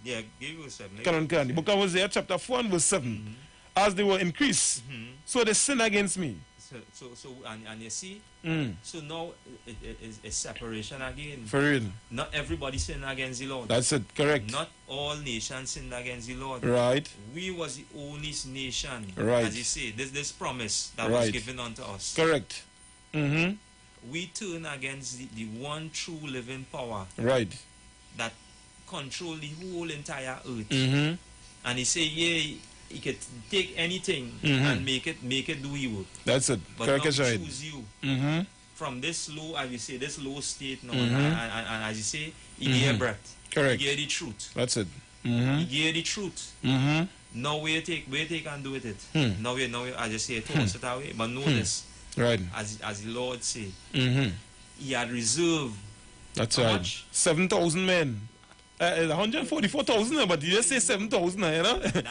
Yeah, give you 7. Can. The book of Hosea chapter 4 and verse 7. As they were increased, so they sin against me. So and you see, Mm. so now it's separation again. For real. Not everybody sinned against the Lord. That's it. Correct. Not all nations sinned against the Lord. Right. We was the only nation. Right. As you say, this promise that Right. was given unto us. Correct. Mm-hmm. We turn against the one true living power. Right. That control the whole entire earth. Mm-hmm. And he say, yeah, he could take anything and make it do evil. That's it. But Correct now is right. choose you Mm-hmm. from this low, as you say, this low state now, Mhm. and as you say, he gave breath. Correct. He gave the truth. That's it. Mm-hmm. He gave the truth. Mm-hmm. Now where take and do with it. Hmm. Now as you say, toss it away. But know this, Right. as the Lord say, Mm-hmm. he had reserved. That's How right. much? 7,000 men. 144,000, but you just say 7,000, you know? That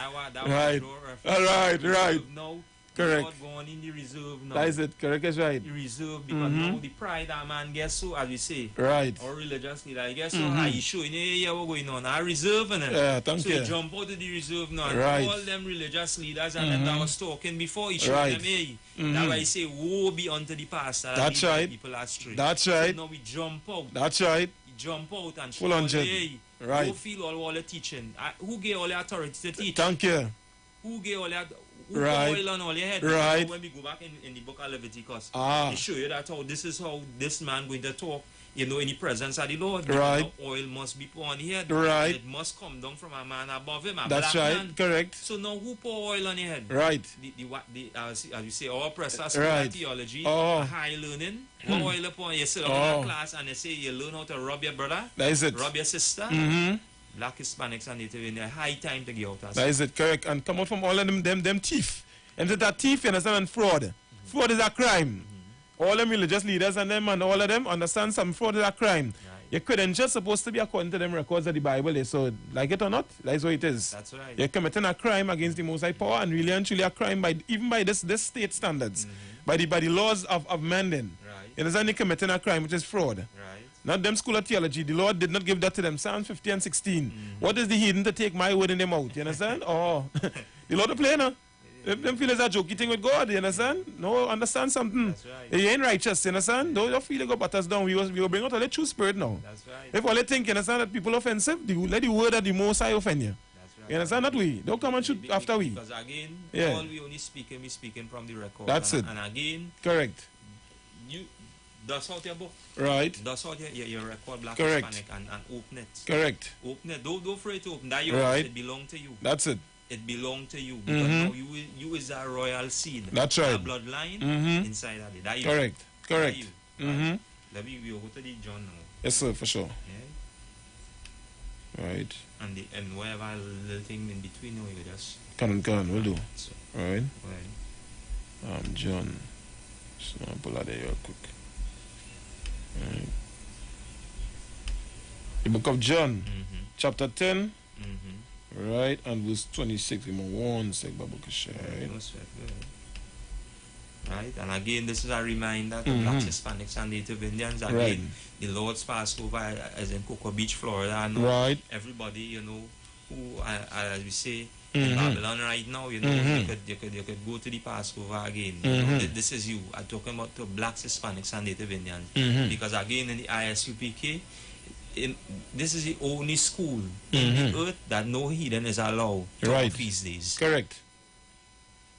Right. was All right, right. now Correct. Lord going in the reserve now. That is it. Correct is right. The reserve, because now the pride that man gets so, as we say, right, or religious leader, I guess so high, he's showing yeah, what's going on. I reserve in it. Yeah, thank so you. he jump out of the reserve now. And Right. all them religious leaders and them that was talking before, he showed Right. them, hey, that's why he say, woe be unto the pastor. That's right. People astray. That's right. So now we jump out. That's right. Jump out and Full show, on hey, right. Go feel all the teaching. Who gave all the authority to teach? Thank you. Who gave all that? Who Right. put oil on all your head? Right. When we go back in the book of Leviticus, Ah. they show you that how this is how this man going to talk. You know, in the presence of the Lord, right. The oil must be put on the head. Right. It must come down from a man above him. That's black right. Man. Correct. So now who pour oil on your head? Right. As you say, our professors right. of theology, oh. high learning. What oil upon you sit on a class and they say you learn how to rub your brother. That is it. Rub your sister. Black Hispanics and Native Indian. High time to get out of that is it. Correct. And come out from all of them thief. And that thief, you understand, and fraud. Fraud is a crime. All them religious leaders and them and all of them understand some fraud is a crime. Right. Your credentials supposed to be according to them records of the Bible. So, like it or not, that's what it is. That's right. You're committing a crime against the Most High power, and really and truly a crime even by this state standards, by the laws of men. Then, right. You understand? You're committing a crime which is fraud. Right. Not them school of theology. The Lord did not give that to them. Psalms 50 and 16. What is the heathen to take my word in their mouth? You understand? Oh, the Lord will play now. Them feel it's a jokey thing with God, you understand? No, understand something. That's right. You ain't righteous, you understand? Don't feel like go butt us down. We will bring out all the true spirit now. That's right. If all they think, you understand, that people offensive, let the word of the Most High offend you. That's right. You understand that we? Don't come and shoot after we. Because again, all we only speaking, we speaking from the record. That's it. And again, correct. You dust out your book. Right. Dust out your record, Black correct. Hispanic, and open it. Correct. Open it. Don't afraid to open that. Your right. It belong to you. That's it. It belongs to you because now you is a royal seed. That's right. A bloodline inside of it. That correct. You. Correct. That you. Let me go to the John now. Yes, sir, for sure. Yeah. Right. And whatever little thing in between, you just. Can, we'll do. So, right. Right. John. Just want to pull out there real quick. Right. The book of John, chapter 10. Right, and verse 26. Give me 1 sec, right? Right, and again, this is a reminder to Blacks, Hispanics, and Native Indians. Again, right. The Lord's Passover is in Cocoa Beach, Florida. And right. Everybody, you know, who, as we say, in Babylon right now, you know, you could go to the Passover again. You know, this is you. I'm talking about the Blacks, Hispanics, and Native Indians. Because again, in the ISUPK, this is the only school in the earth that no heathen is allowed to right. have feast days. Correct.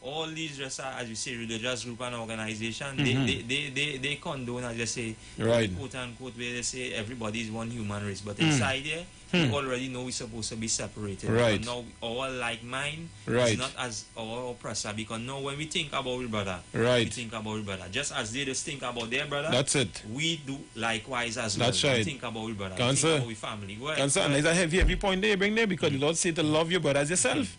All these just are, as you say, religious group and organization, they condone, as you say, right. quote unquote, where they say everybody is one human race. But inside here, we already know we're supposed to be separated. Right. But now our like mind right. is not as our oppressor. Because now when we think about our brother, right. we think about our brother. Just as they just think about their brother, that's it. We do likewise as well. That's right. We think about our brother. Cancer. We think about our family. Cancer. And there's a heavy point there you bring there because the Lord said to love your brother as yourself.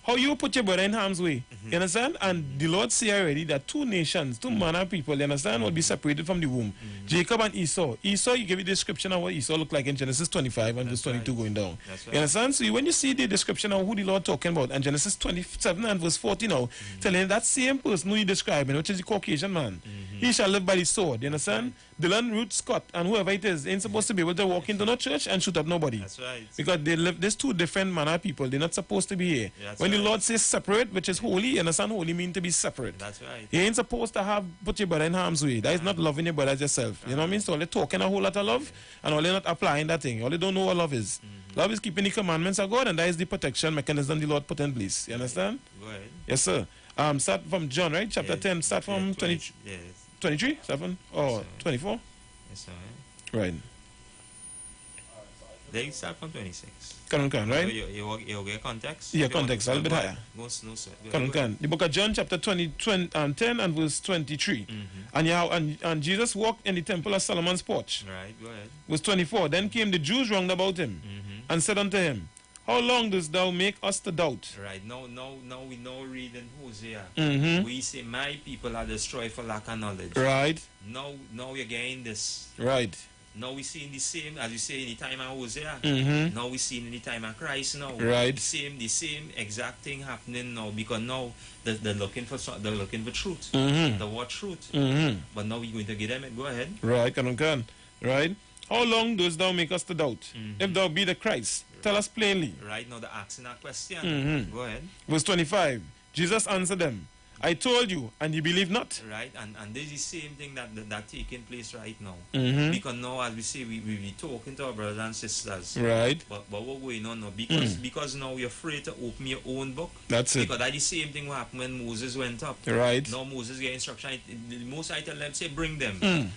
How you put your brother in harm's way, you understand? And the Lord say already that two nations, two manner of people, you understand, will be separated from the womb. Jacob and Esau. Esau, you give you the description of what Esau looked like in Genesis 25 and verse 22 going down. Right. You understand? So when you see the description of who the Lord talking about, and Genesis 27 and verse 40 now, telling that same person who he describing, which is the Caucasian man, he shall live by the sword, you understand? Dylan, Ruth, Scott, and whoever it is, ain't supposed to be able to walk into no church and shoot up nobody. That's right. Because they live, there's two different manner of people. They're not supposed to be here. That's when right. the Lord says separate, which is holy, you understand holy mean to be separate. That's right. You ain't supposed to put your brother in harm's way. That is not loving your brother as yourself. You know what I mean? So they're talking a whole lot of love and all they're not applying that thing. All they don't know what love is. Love is keeping the commandments of God, and that is the protection mechanism the Lord put in place. You understand? Go ahead. Yes, sir. Start from John, right? Chapter 10, start from 23? Yes. 7? Or 24? Yes, sir. Right. They start from 26. Can, right? So you get context? Yeah, context, a little bit higher. Go slow, sir. Can. The book of John, chapter 10 and verse 23. And Jesus walked in the temple of Solomon's porch. Right, go ahead. Verse 24. Then came the Jews round about him and said unto him, how long dost thou make us to doubt? Right, now we know reading Hosea. We say, my people are destroyed for lack of knowledge. Right. Now you're getting this. Right. Now we see in the same, as you say, in the time of Hosea. Now we see in the time of Christ now. Right. The same exact thing happening now, because now they're looking for truth. The word truth. But now we're going to get them. Go ahead. Right, can. Right. How long dost thou make us to doubt? If thou be the Christ, tell us plainly. Right, now they're asking that question. Go ahead. Verse 25. Jesus answered them, I told you, and you believe not. Right, and this is the same thing that taking place right now. Mm-hmm. Because now, as we say, we talking to our brothers and sisters. Right. But what going on now? Because now you're afraid to open your own book. That's it. Because that's the same thing what happened when Moses went up. Right. Now Moses get instruction. The most I tell them, say, bring them.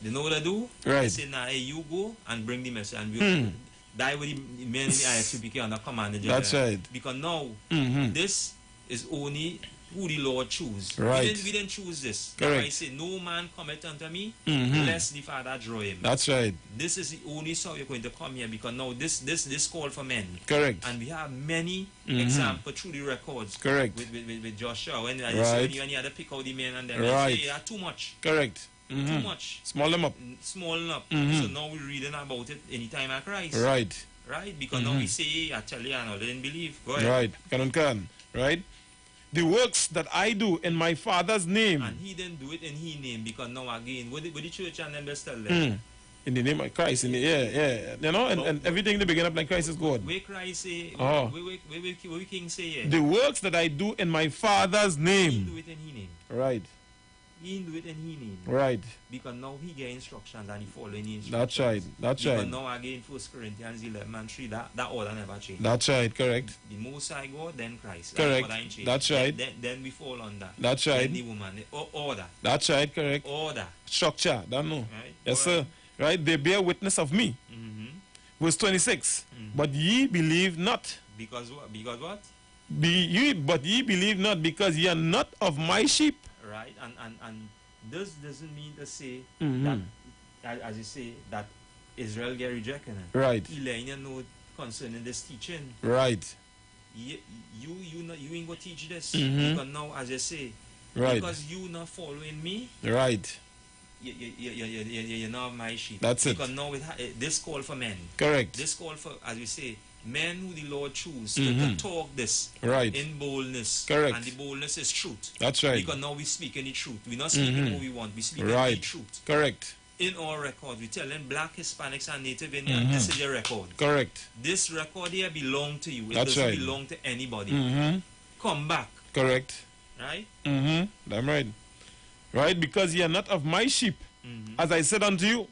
They know what they do? Right. They say, nah, hey, you go and bring the message. And we'll die with the men in the ISUPK under command. That's right. Because now, this is only who the Lord choose. Right. We didn't choose this. Correct. I say, no man cometh unto me, lest the Father draw him. That's right. This is the only soul you're going to come here, because now this call for men. Correct. And we have many examples through the records. Correct. With Joshua. When you had to pick out the men and then right. say, yeah, too much. Correct. Too much. Small them up. Small them up. So now we're reading about it any time of Christ. Right. Right? Because now we say, I tell you, I didn't believe. Go ahead. Right. Can. Right? The works that I do in my Father's name. And he didn't do it in his name, because now again, what the church and them just tell them? In the name of Christ. Yeah. You know, and everything they begin up like Christ is God. Where Christ say, where King say, yeah. The works that I do in my Father's name. He do it in his name. Right. He do it in his name. Right. Because now he get instructions and he following the instructions. That's right. Because now again, 1 Corinthians 11:3, that order never changed. That's right. Correct. The Most High God, then Christ. Correct. That's right. Then we fall under. That's right. Then the woman. Order. That's right. Correct. Order. Structure. Don't know. Right. Yes, sir. Right. They bear witness of me. Verse 26. But ye believe not. Because what? Because what? But ye believe not, because ye are not of my sheep. Right, and this doesn't mean to say that, as you say, that Israel get rejected. Right. Elijah know concerning this teaching. Right. You ain't gonna teach this, because now, as you say, right, because you not following me. Right. You're not my sheep. That's because it. Now this call for men. Correct. This call for, as we say, men who the Lord choose to talk this right in boldness. Correct. And the boldness is truth. That's right. Because now we speak in the truth. We're not speaking what we want. We speak right. the truth. Correct. In our record, we tell them black, Hispanics, and Native Indians, this is your record. Correct. This record here belongs to you. It That's doesn't right. belong to anybody. Come back. Correct. Right? Damn right. Right, because ye are not of my sheep, as I said unto you.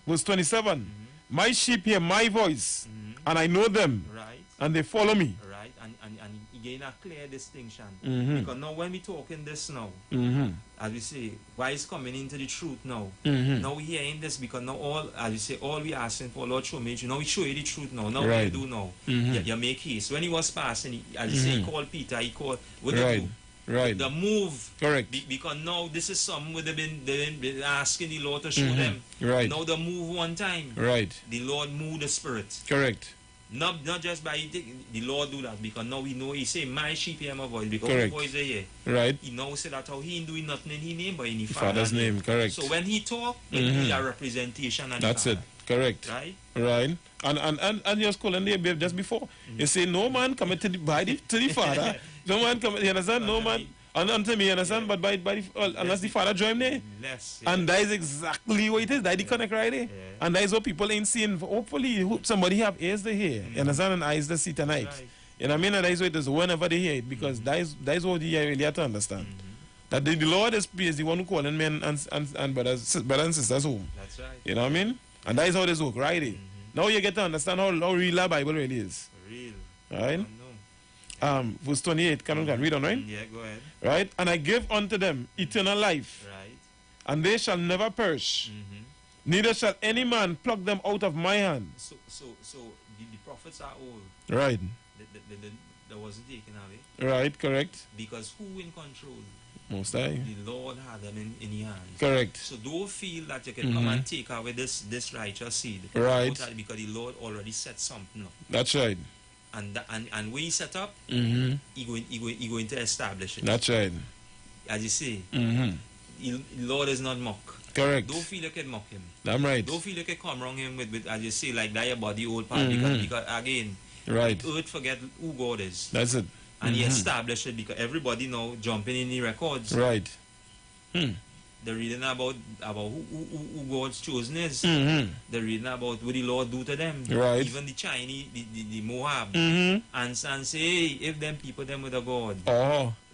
Verse 27. My sheep hear my voice, and I know them, right, and they follow me. Right, and again a clear distinction. Because now when we talking this now, as we say, why is coming into the truth now? Now we hearing this because now all, as we say, all we asking for, Lord show me, now we show you the truth now. Now right. what you do now? You make haste. When he was passing, as you say, he called Peter, he called, what right. do? Right. The move. Correct. Because now this is something where they've been asking the Lord to show them. Right. Now the move one time. Right. The Lord moved the Spirit. Correct. Not just by the Lord do that, because now we know he say my sheep hear my voice, because correct. the voice they hear. Right. He now say that how he ain't doing nothing in his name but in his Father's name. Correct. So when he talk, he a representation and that's it. Correct. Right? Right. And your school and they just before. You say no man cometh to the Father. No man cometh, you understand? No man unto me, you understand? But by the, unless the Father join there. Yes, and that is exactly what it is. That the connect right there. And that is what people ain't seeing. Hopefully somebody have ears to hear. You understand? And eyes to see tonight. Right. You know what I mean? And that is what it is whenever they hear it. Because that is what you really have to understand. That the Lord is the one who calling men and brothers and sisters home. That's right. You know what I mean? And that is how this work, right? Now you get to understand how real the Bible really is. Real. Right? Verse 28, can read on, right? Yeah, go ahead. Right? And I give unto them eternal life. Right. And they shall never perish. Neither shall any man pluck them out of my hand. So the prophets are old. Right. That wasn't taken away. Right, correct. Because who in control? Most High. The Lord had them in his hands. Correct. So don't feel that you can come and take away this righteous seed. Right. Because the Lord already set something up. That's right. And when he set up, he going to establish it. That's right. As you say, the Lord is not mocked. Correct. Don't feel you can mock him. Damn right. Don't feel you can come wrong him with as you say, like that your body old part, because again, right. the earth forget who God is. That's it. And he established it because everybody now jumping in the records. Right. They're reading about who God's chosen is. They're reading about what the Lord do to them. Right. Even the Chinese, the Moab, and say, hey, if them people them with a God,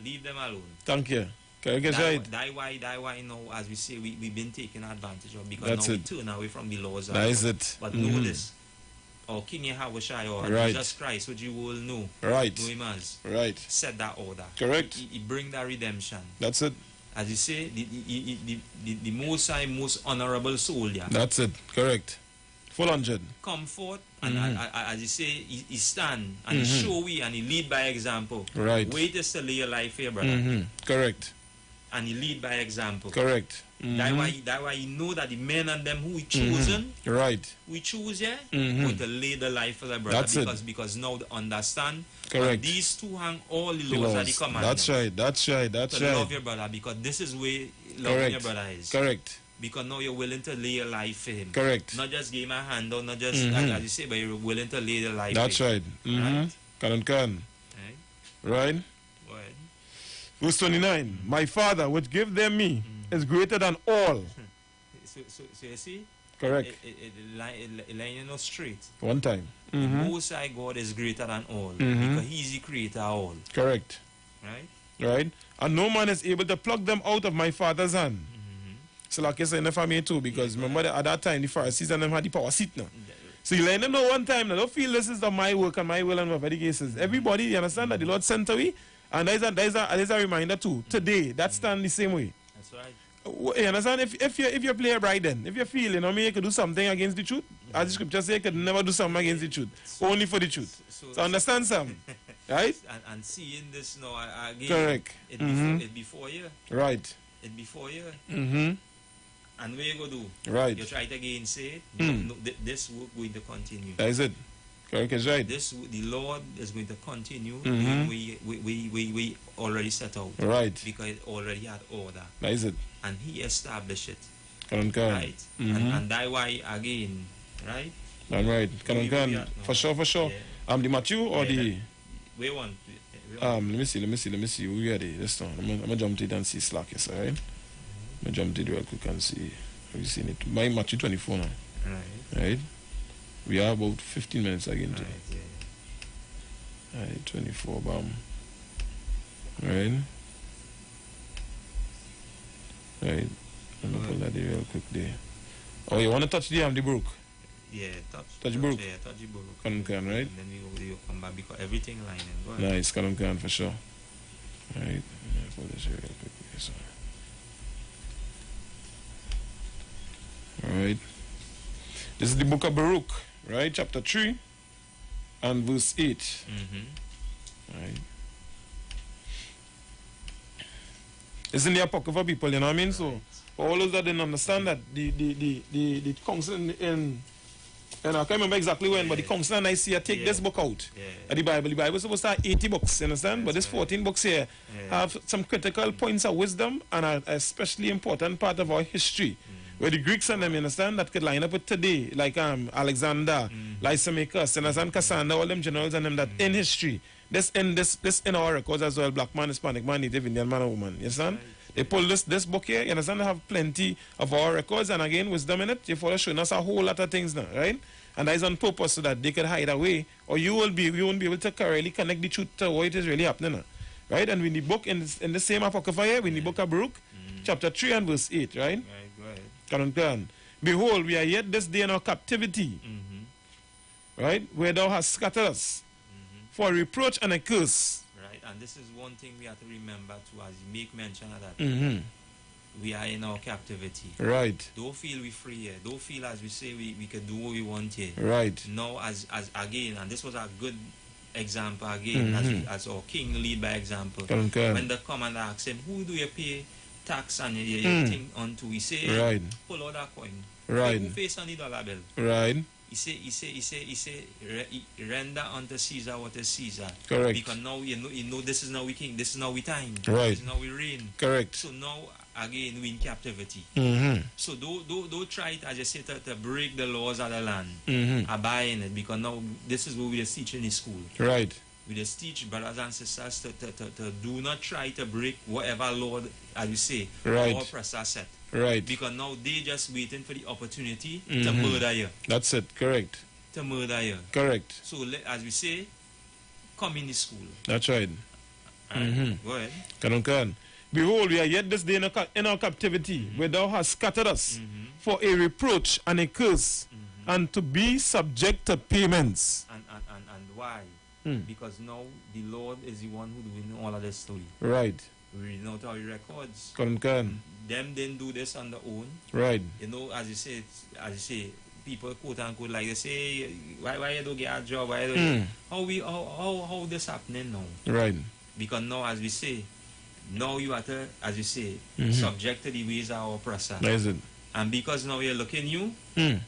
leave them alone. Thank you. Right. That's why now, as we say, we've been taken advantage of, because now we turn away from the laws of God. That's it. But know this, our King Yahushua, or Jesus Christ, which you will know, know him as, set that order. Correct. He bring that redemption. That's it. As you say, the most high, most honorable soul, yeah. That's it. Correct. Full 100. Come forth, and as you say, he stand, and he show we, and he lead by example. Right. Wait is to lay your life here, brother. Correct. And he lead by example. Correct. That's why you know that the men and them who we chosen, we choose, going to lay the life for the brother. That's because now they understand. Correct. These two hang all the laws of the commandments. That's right. To love your brother, because this is where loving your brother is. Correct. Because now you're willing to lay your life for him. Correct. Not just give him a hand or not just as you say, but you're willing to lay your life that's for him. Right. Right. Verse 29. My Father, which give them me, is greater than all. So you see? Correct. Line no straight. One time. The Most High God is greater than all, because He's the creator of all. Correct. Right. And no man is able to pluck them out of my Father's hand. So like I said in the family too, because remember that at that time the Pharisees and them had the power seat now. So you let them know one time now, don't feel this is my work and my will and whatever the case is. Everybody, you understand that the Lord sent away. And there's a reminder too. Today, that stand the same way. That's right. You understand? If you play a bride then, if you feel, you could do something against the truth, as the scripture says, you could never do something against the truth. Only for the truth. So understand some. Right? And seeing this now again. Correct. It before you. Right. It before you. And what you go do? Right. You try to again say, no, this work going to continue. That is it. Correct is right. The Lord is going to continue when we already set out. Right. Because it already had order. That is it. And He established it. Right. And that's why again, right? That's right. For sure. Yeah. The Matthew or the we want. Let me see. We are there. This time. I'm gonna jump to it and see Slack, yes, alright? I'm gonna jump to it real quick and see. Have you seen it? My Matthew 24 now. Right. We are about 15 minutes again. Right, 24, bam. Right. Let me pull that there real quick there. Oh, you want to touch the brook? Yeah, touch the brook. Yeah, touch the brook. Can, right? And then we come back because everything lining. Nice, can for sure. Right, pull this here real quick. Yes, Alright. This is the book of Baruch, right? Chapter 3 and verse 8. Right. It's in the Apocrypha, people, you know what I mean? So, for all those that didn't understand that, the council in I can't remember exactly when, but the council and Nicaea take this book out. The Bible is supposed to have 80 books, you understand? But this 14 books here have some critical points of wisdom and are especially important part of our history. Where the Greeks and them, you understand, that could line up with today, like Alexander, Lysimachus, you understand, Cassandra, all them generals and them that in history. This in our records as well, black man, Hispanic man, Native Indian man or woman, you understand? They pull this book here, you understand, they have plenty of our records and again wisdom in it. You follow showing us a whole lot of things now, right? And that is on purpose so that they could hide away, or you won't be able to really connect the truth to what is really happening now. Right? And in the book, in the same Apocrypha here, in the book of Baruch, chapter 3 and verse 8, right? Behold, we are yet this day in our captivity, right? Where thou hast scattered us for a reproach and a curse. Right, and this is one thing we have to remember too, as you make mention of that. We are in our captivity. Right. Don't feel we free here. Don't feel as we say we can do what we want here. Right. Now, as again, and this was a good example again, as our king lead by example. When the commander asks him, who do you pay tax and your thing onto? He say, pull out that coin. Right. Who face on the dollar bill? Right. He say, render unto Caesar what is Caesar. Correct. Because now you know this is now we king, this is now we time. Right. This is now we reign. Correct. So now again, we in captivity. Mm-hmm. So don't try it, as you say, to break the laws of the land, Mm-hmm. abiding it, because now this is what we just teach in the school. Right. We just teach brothers and sisters to do not try to break whatever law, as you say, Right. our oppressor set. Right. Because now they just waiting for the opportunity to Mm-hmm. murder you. That's it. Correct. To murder you. Correct. So as we say, come in the school. That's right. Go ahead. Can. Behold, we are yet this day in our captivity, where thou hast scattered us for a reproach and a curse, and to be subject to payments. And why? Mm. Because now the Lord is the one who doing all of this story. Right. We read out our records. Can. Them didn't do this on their own. Right. You know, as you say, people quote unquote like they say, why you don't get a job? Why you don't get, how this happening now? Right. Because now, as we say, now you have to, as you say, Mhm. subject to the ways of our oppressor. That is it. And because now you're looking you, Mm.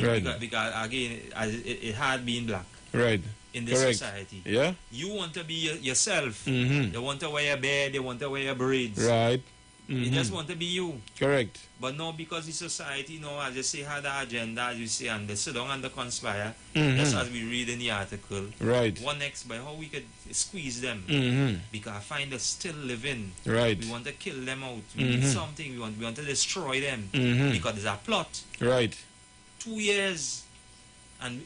Right. because again, as it had been black. Right. In this Correct. society. Yeah. You want to be yourself. Mhm. You want to wear your beard, you want to wear your braids. Right. You Mhm. just want to be you. Correct. But now because the society now, as you say, had an agenda, as you say, and they sit down and they conspire, Mhm. just as we read in the article. Right. One next by how we could squeeze them. Mhm. Because I find they're still living. Right. We want to kill them out. We need Mhm. something. We want to destroy them. Mhm. Because there's a plot. Right. 2 years and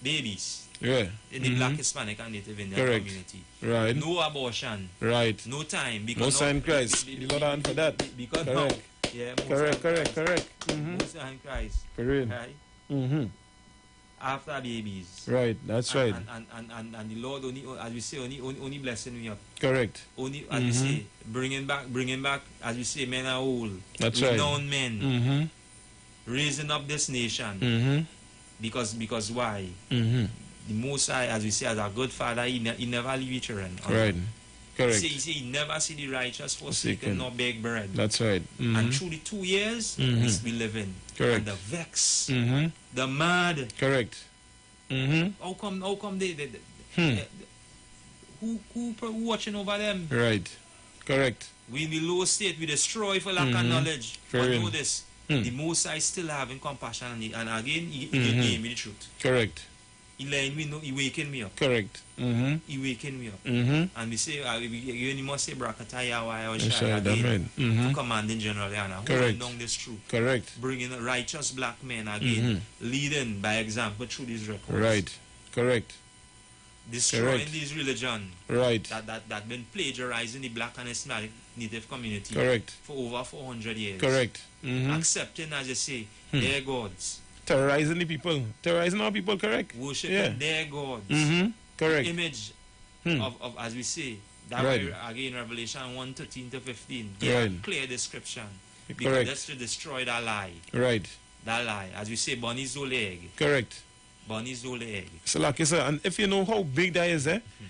babies. Yeah. In the Mhm. black, Hispanic, and Native Indian Correct. community. Right. No abortion. Right. No time. No Because sign Christ. The Lord hand for that. Because Correct. now, yeah, most Correct. sign Correct. Christ. Correct. Mhm. Most sign Christ. Correct. Right? Mm-hmm. After babies. Right. That's right. And the Lord only, as we say, only blessing me up. Correct. Only, as we Mhm. say, bringing back, as we say, men are old. That's right. Renowned men. Mm-hmm. Raising up this nation. Mm-hmm. Because why? Mm-hmm. The Most High, as we say, as a good father, he never leave his children. Right. Correct. He say he never see the righteous forsaken Forsaken. nor beg bread. That's right. Mhm. And through the 2 years, Mhm. we live in. Correct. And the vex, Mm-hmm. the mad. Correct. Mm-hmm. How come they Hmm. who watching over them? Right. Correct. We in the low state, we destroy for lack of Mhm. knowledge. For But real. know this, Hmm. the Most High still having compassion on it. And again, he Mhm. gave me the truth. Correct. He letting me know, he waking me up. Correct. Mm-hmm. He waking me up. Mm-hmm. And we say, you must say, Brakataya, why, That's right. That's right. Mm-hmm. to commanding General Yana, holding Correct. down this truth. Correct. Bringing righteous black men again, Mhm. leading by example through these records. Right. Correct. Destroying Correct. these religion Right. that been plagiarizing the black and Hispanic native community Correct. for over 400 years. Correct. Mm-hmm. Accepting, as you say, Hmm. their gods. Terrorizing the people. Terrorizing our people. Correct. Worshiping Yeah. their gods. Mm-hmm. Correct. Image Hmm. of, as we say, that Right. way, again, Revelation 1:13 to 15. Right. Give a clear description. Because Correct. that's to destroy that lie. Right. That lie. As we say, Bonnie's Oleg. Correct. Bonnie's Oleg. So like you said, and if you know how big that is,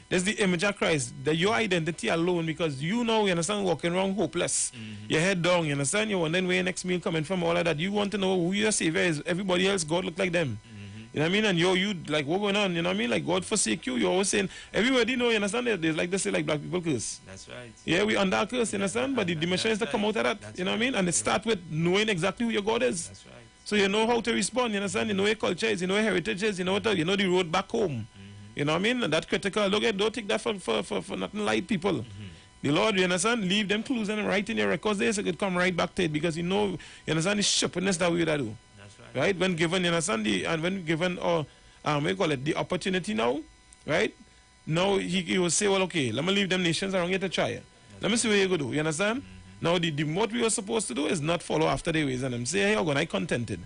there's the image of Christ, that your identity alone, because you know, you understand, walking around hopeless. Your head down, you understand, you're wondering where your next meal coming from, all of that. You want to know who your savior is. Everybody else, God look like them. You know what I mean? And you like, what going on? You know what I mean? Like, God forsake you. You're always saying, everybody know, you understand? There's like they say, like, black people curse. That's right. Yeah, we under a curse, you understand? But the mission is to come out of that. You know what I mean? And it start with knowing exactly who your God is. That's right. So you know how to respond, you understand? You know your culture is, you know your heritage is, you know the road back home. You know what I mean? And that critical. Look at, don't take that for nothing light, people. The Lord, you understand, leave them clues and write in your records there so it could come right back to it, because you understand the sharpness that we would do. That's right. Right? When given, you understand, when given, what you call it, the opportunity now, right? Now he will say, well, okay, let me leave them nations around here to try. Let me see what you go do, you understand? Now, what we were supposed to do is not follow after their ways and them say, hey, you're going to contented.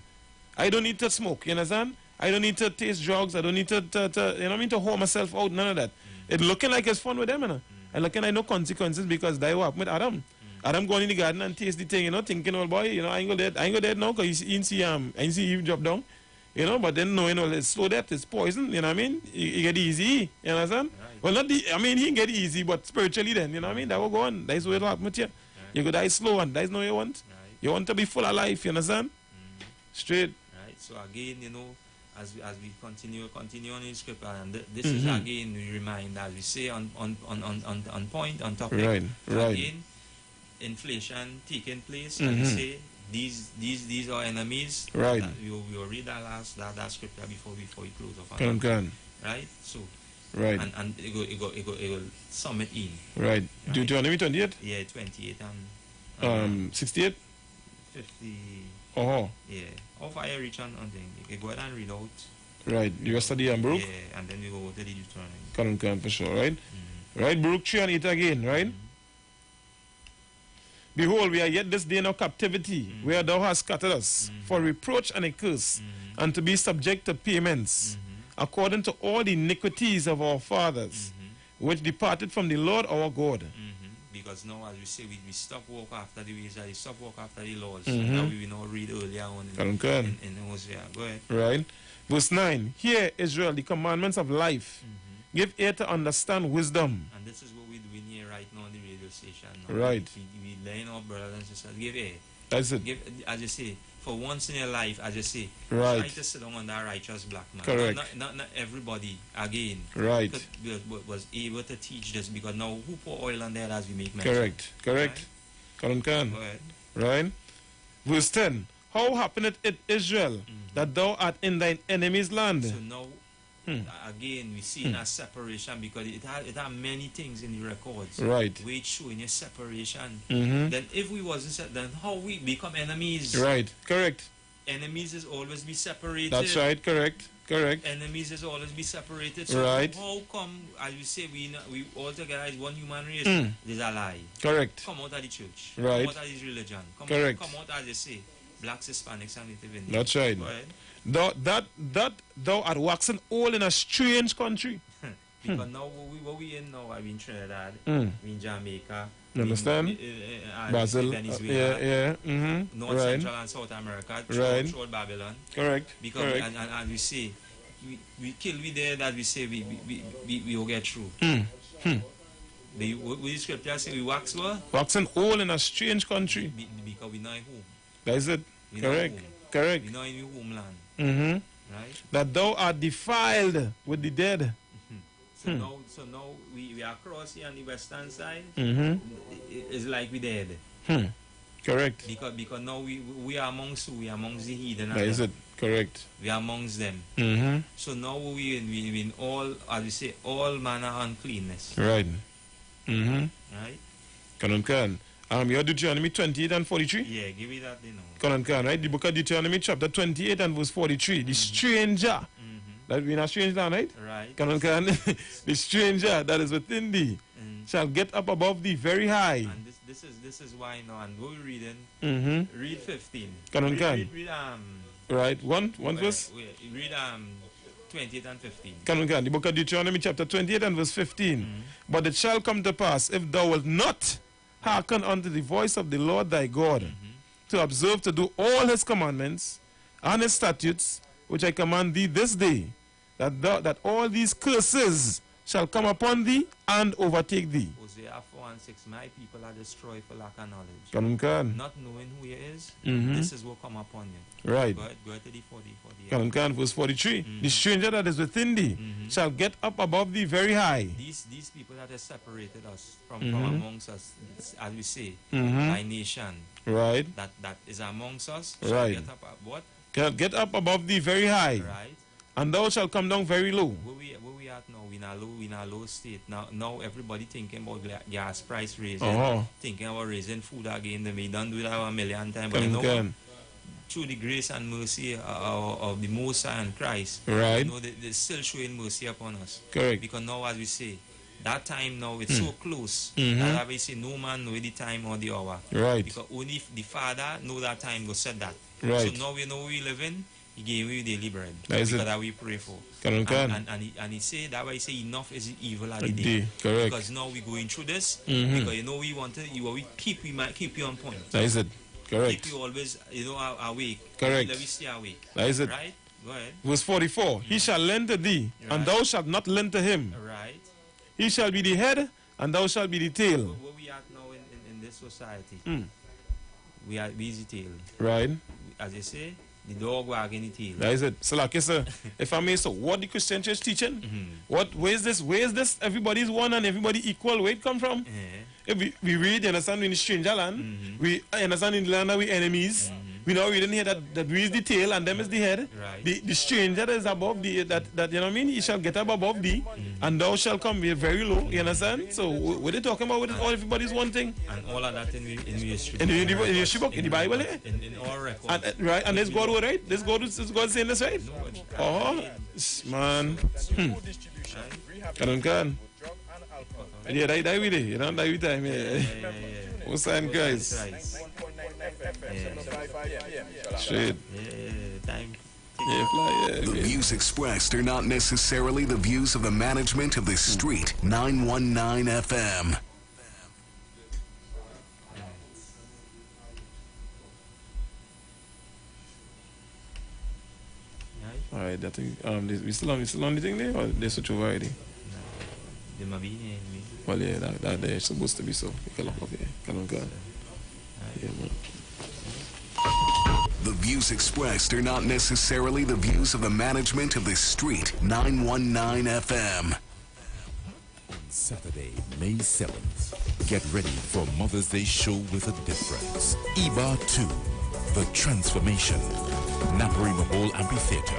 I don't need to smoke, you understand? I don't need to taste drugs. I don't need to you know what I mean, to hold myself out, none of that. It looking like it's fun with them, you know? And looking like no consequences, because that what happened with Adam. Adam going in the garden and taste the thing, you know, thinking, oh boy, you know, I ain't go dead now, because he didn't see Eve drop down. You know, but then knowing it's slow death, it's poison, you know what I mean? He get easy, you understand? Right. Well, he get easy, but spiritually then, you know what I mean? That will go on. That's what will happen with you. You go die slow, and that's not what you want. Right. You want to be full of life, you understand? Straight. Right. So again, you know, as we continue on in scripture, and this is again we remind, as we say on point, on topic. Right. Right. Again, inflation taking place, as you say, these are enemies. Right. We will read that scripture before we close off. Can. Right. So. Right. And it go sum it in. Right. Deuteronomy 28. Yeah, 28 and 68. 50. Oh. Yeah. How far you reach on thing? You can go ahead and read out. Right. You study and Baruch? Yeah, and then we go to the Deuteronomy. Can for sure, right? Right, Baruch 3 and 8 again, right? Behold, we are yet this day in our captivity, where thou hast scattered us, for reproach and a curse, and to be subject to payments, according to all the iniquities of our fathers, which departed from the Lord our God. Because now, as we say, we stop walk after the ways, we stop walk after the laws. That we will not read earlier on in Hosea. Go ahead. Right. Verse 9. Hear, Israel, the commandments of life. Give ear to understand wisdom. And this is what we're doing here right now on the radio station. Now. Right. We laying our brothers and sisters. Give ear. That's it. Give, as you say, for once in your life, as you say, right. try to sit down on that righteous black man. Correct. Not everybody, again, right. was able to teach this, because now who pour oil on there as we make mention? Correct. Right? Go ahead. Right. Verse 10. How happeneth it, Israel, that thou art in thine enemy's land? So now, again, we see a separation, because it had many things in the records. Right. Which showing a separation. Then if we wasn't, then how we become enemies? Right. Correct. Enemies is always be separated. That's right. Correct. Enemies is always be separated. So right. How come, as you say, we all together is one human race? There's a lie. Correct. Come out of the church. Right. Come out of this religion. Come out, as you say, blacks, Hispanics, and Native Indians. That's right. That thou art waxing old in a strange country. Because now what we in now, I mean Trinidad, we in Jamaica. You understand? Brazil, Venezuela, North right. Central and South America, throughout Babylon. Correct. Because and we say we kill we there, that we say we will get through. The scripture say we wax what? Waxing old in a strange country. Because we not home. That's it. Correct. We not in homeland. Right? That thou art defiled with the dead. So now we are across here on the western side. It's like we dead. Correct. Because now we are amongst the heathen. That is it. Correct. We are amongst them. So now we in all, as we say, all manner uncleanness. Right. Right. Can. You have Deuteronomy 28 and 43? Yeah, give me that, you know. Can, right? The book of Deuteronomy chapter 28 and verse 43. The stranger. That we in a strange land, right? Right. Can. The stranger that is within thee shall get up above thee very high. And this is why now, and what we reading? Read 15. Can. Read right. One verse? Read 28 and 15. Can. The book of Deuteronomy chapter 28 and verse 15. But it shall come to pass, if thou wilt not hearken unto the voice of the Lord thy God, to observe to do all his commandments and his statutes, which I command thee this day, that all these curses shall come upon thee and overtake thee. Hosea 4 and 6, my people are destroyed for lack of knowledge. Can. Not knowing who he is, this is what come upon you. Right. Go ahead to the 40. Can. Verse 43. The stranger that is within thee shall get up above thee very high. These people that have separated us from amongst us, as we say, thy nation. Right. That is amongst us. Shall right. Get up what? Get up above thee very high. Right. And thou shalt come down very low. Where we at now? We in a low state. Now everybody thinking about gas price raising, thinking about raising food again. They may done do that 1,000,000 times, but you know, through the grace and mercy of the Most High and Christ, right? You know, they're still showing mercy upon us. Correct. Because now, as we say, that time now it's so close that we say no man know the time or the hour. Right. Because only the Father know that time go set that. Right. So now we know we live in. He gave me daily bread. Because that we pray for. And he say that way, he say enough is evil at the day. Correct. Because now we going through this because you know we want to we might keep you on point. That is it. Correct. Keep you always awake. Correct. Let me stay awake. That is it. Right? Go ahead. Verse 44. He shall lend to thee, and thou shalt not lend to him. Right. He shall be the head, and thou shalt be the tail. Where we at now in this society? We are busy tail. Right. As you say, the dog wagging the tail. That is it. So like if I may, so what the Christian church teaching? Where is this? Everybody's one and everybody equal. Where it come from? we read, you understand, we in stranger land. We understand in the land that we enemies. We now reading here that we is the tail and them is the head. Right. The stranger that is above thee, that you know what I mean, he shall get up above thee, and thou shall come here very low. You understand? So what they talking about? What is all everybody's one thing? And all of that in your in your book, in the Bible, eh? In our record. And, right, and this God word, right? This God is God saying this, right? Oh, man. I don't can. Yeah, die with it. You don't die with time. Yeah. What's that, guys? Straight. Time. The views expressed are not necessarily the views of the management of the street. 919 FM. All right, that thing. We still on the thing there, or they switch over already? They might be. Well, yeah, that they're supposed to be so. Okay. Yeah, man. The views expressed are not necessarily the views of the management of the street. 919 FM. On Saturday, May 7th, get ready for Mother's Day show with a difference. Iwer 2, The Transformation. Napari Mabol Amphitheater.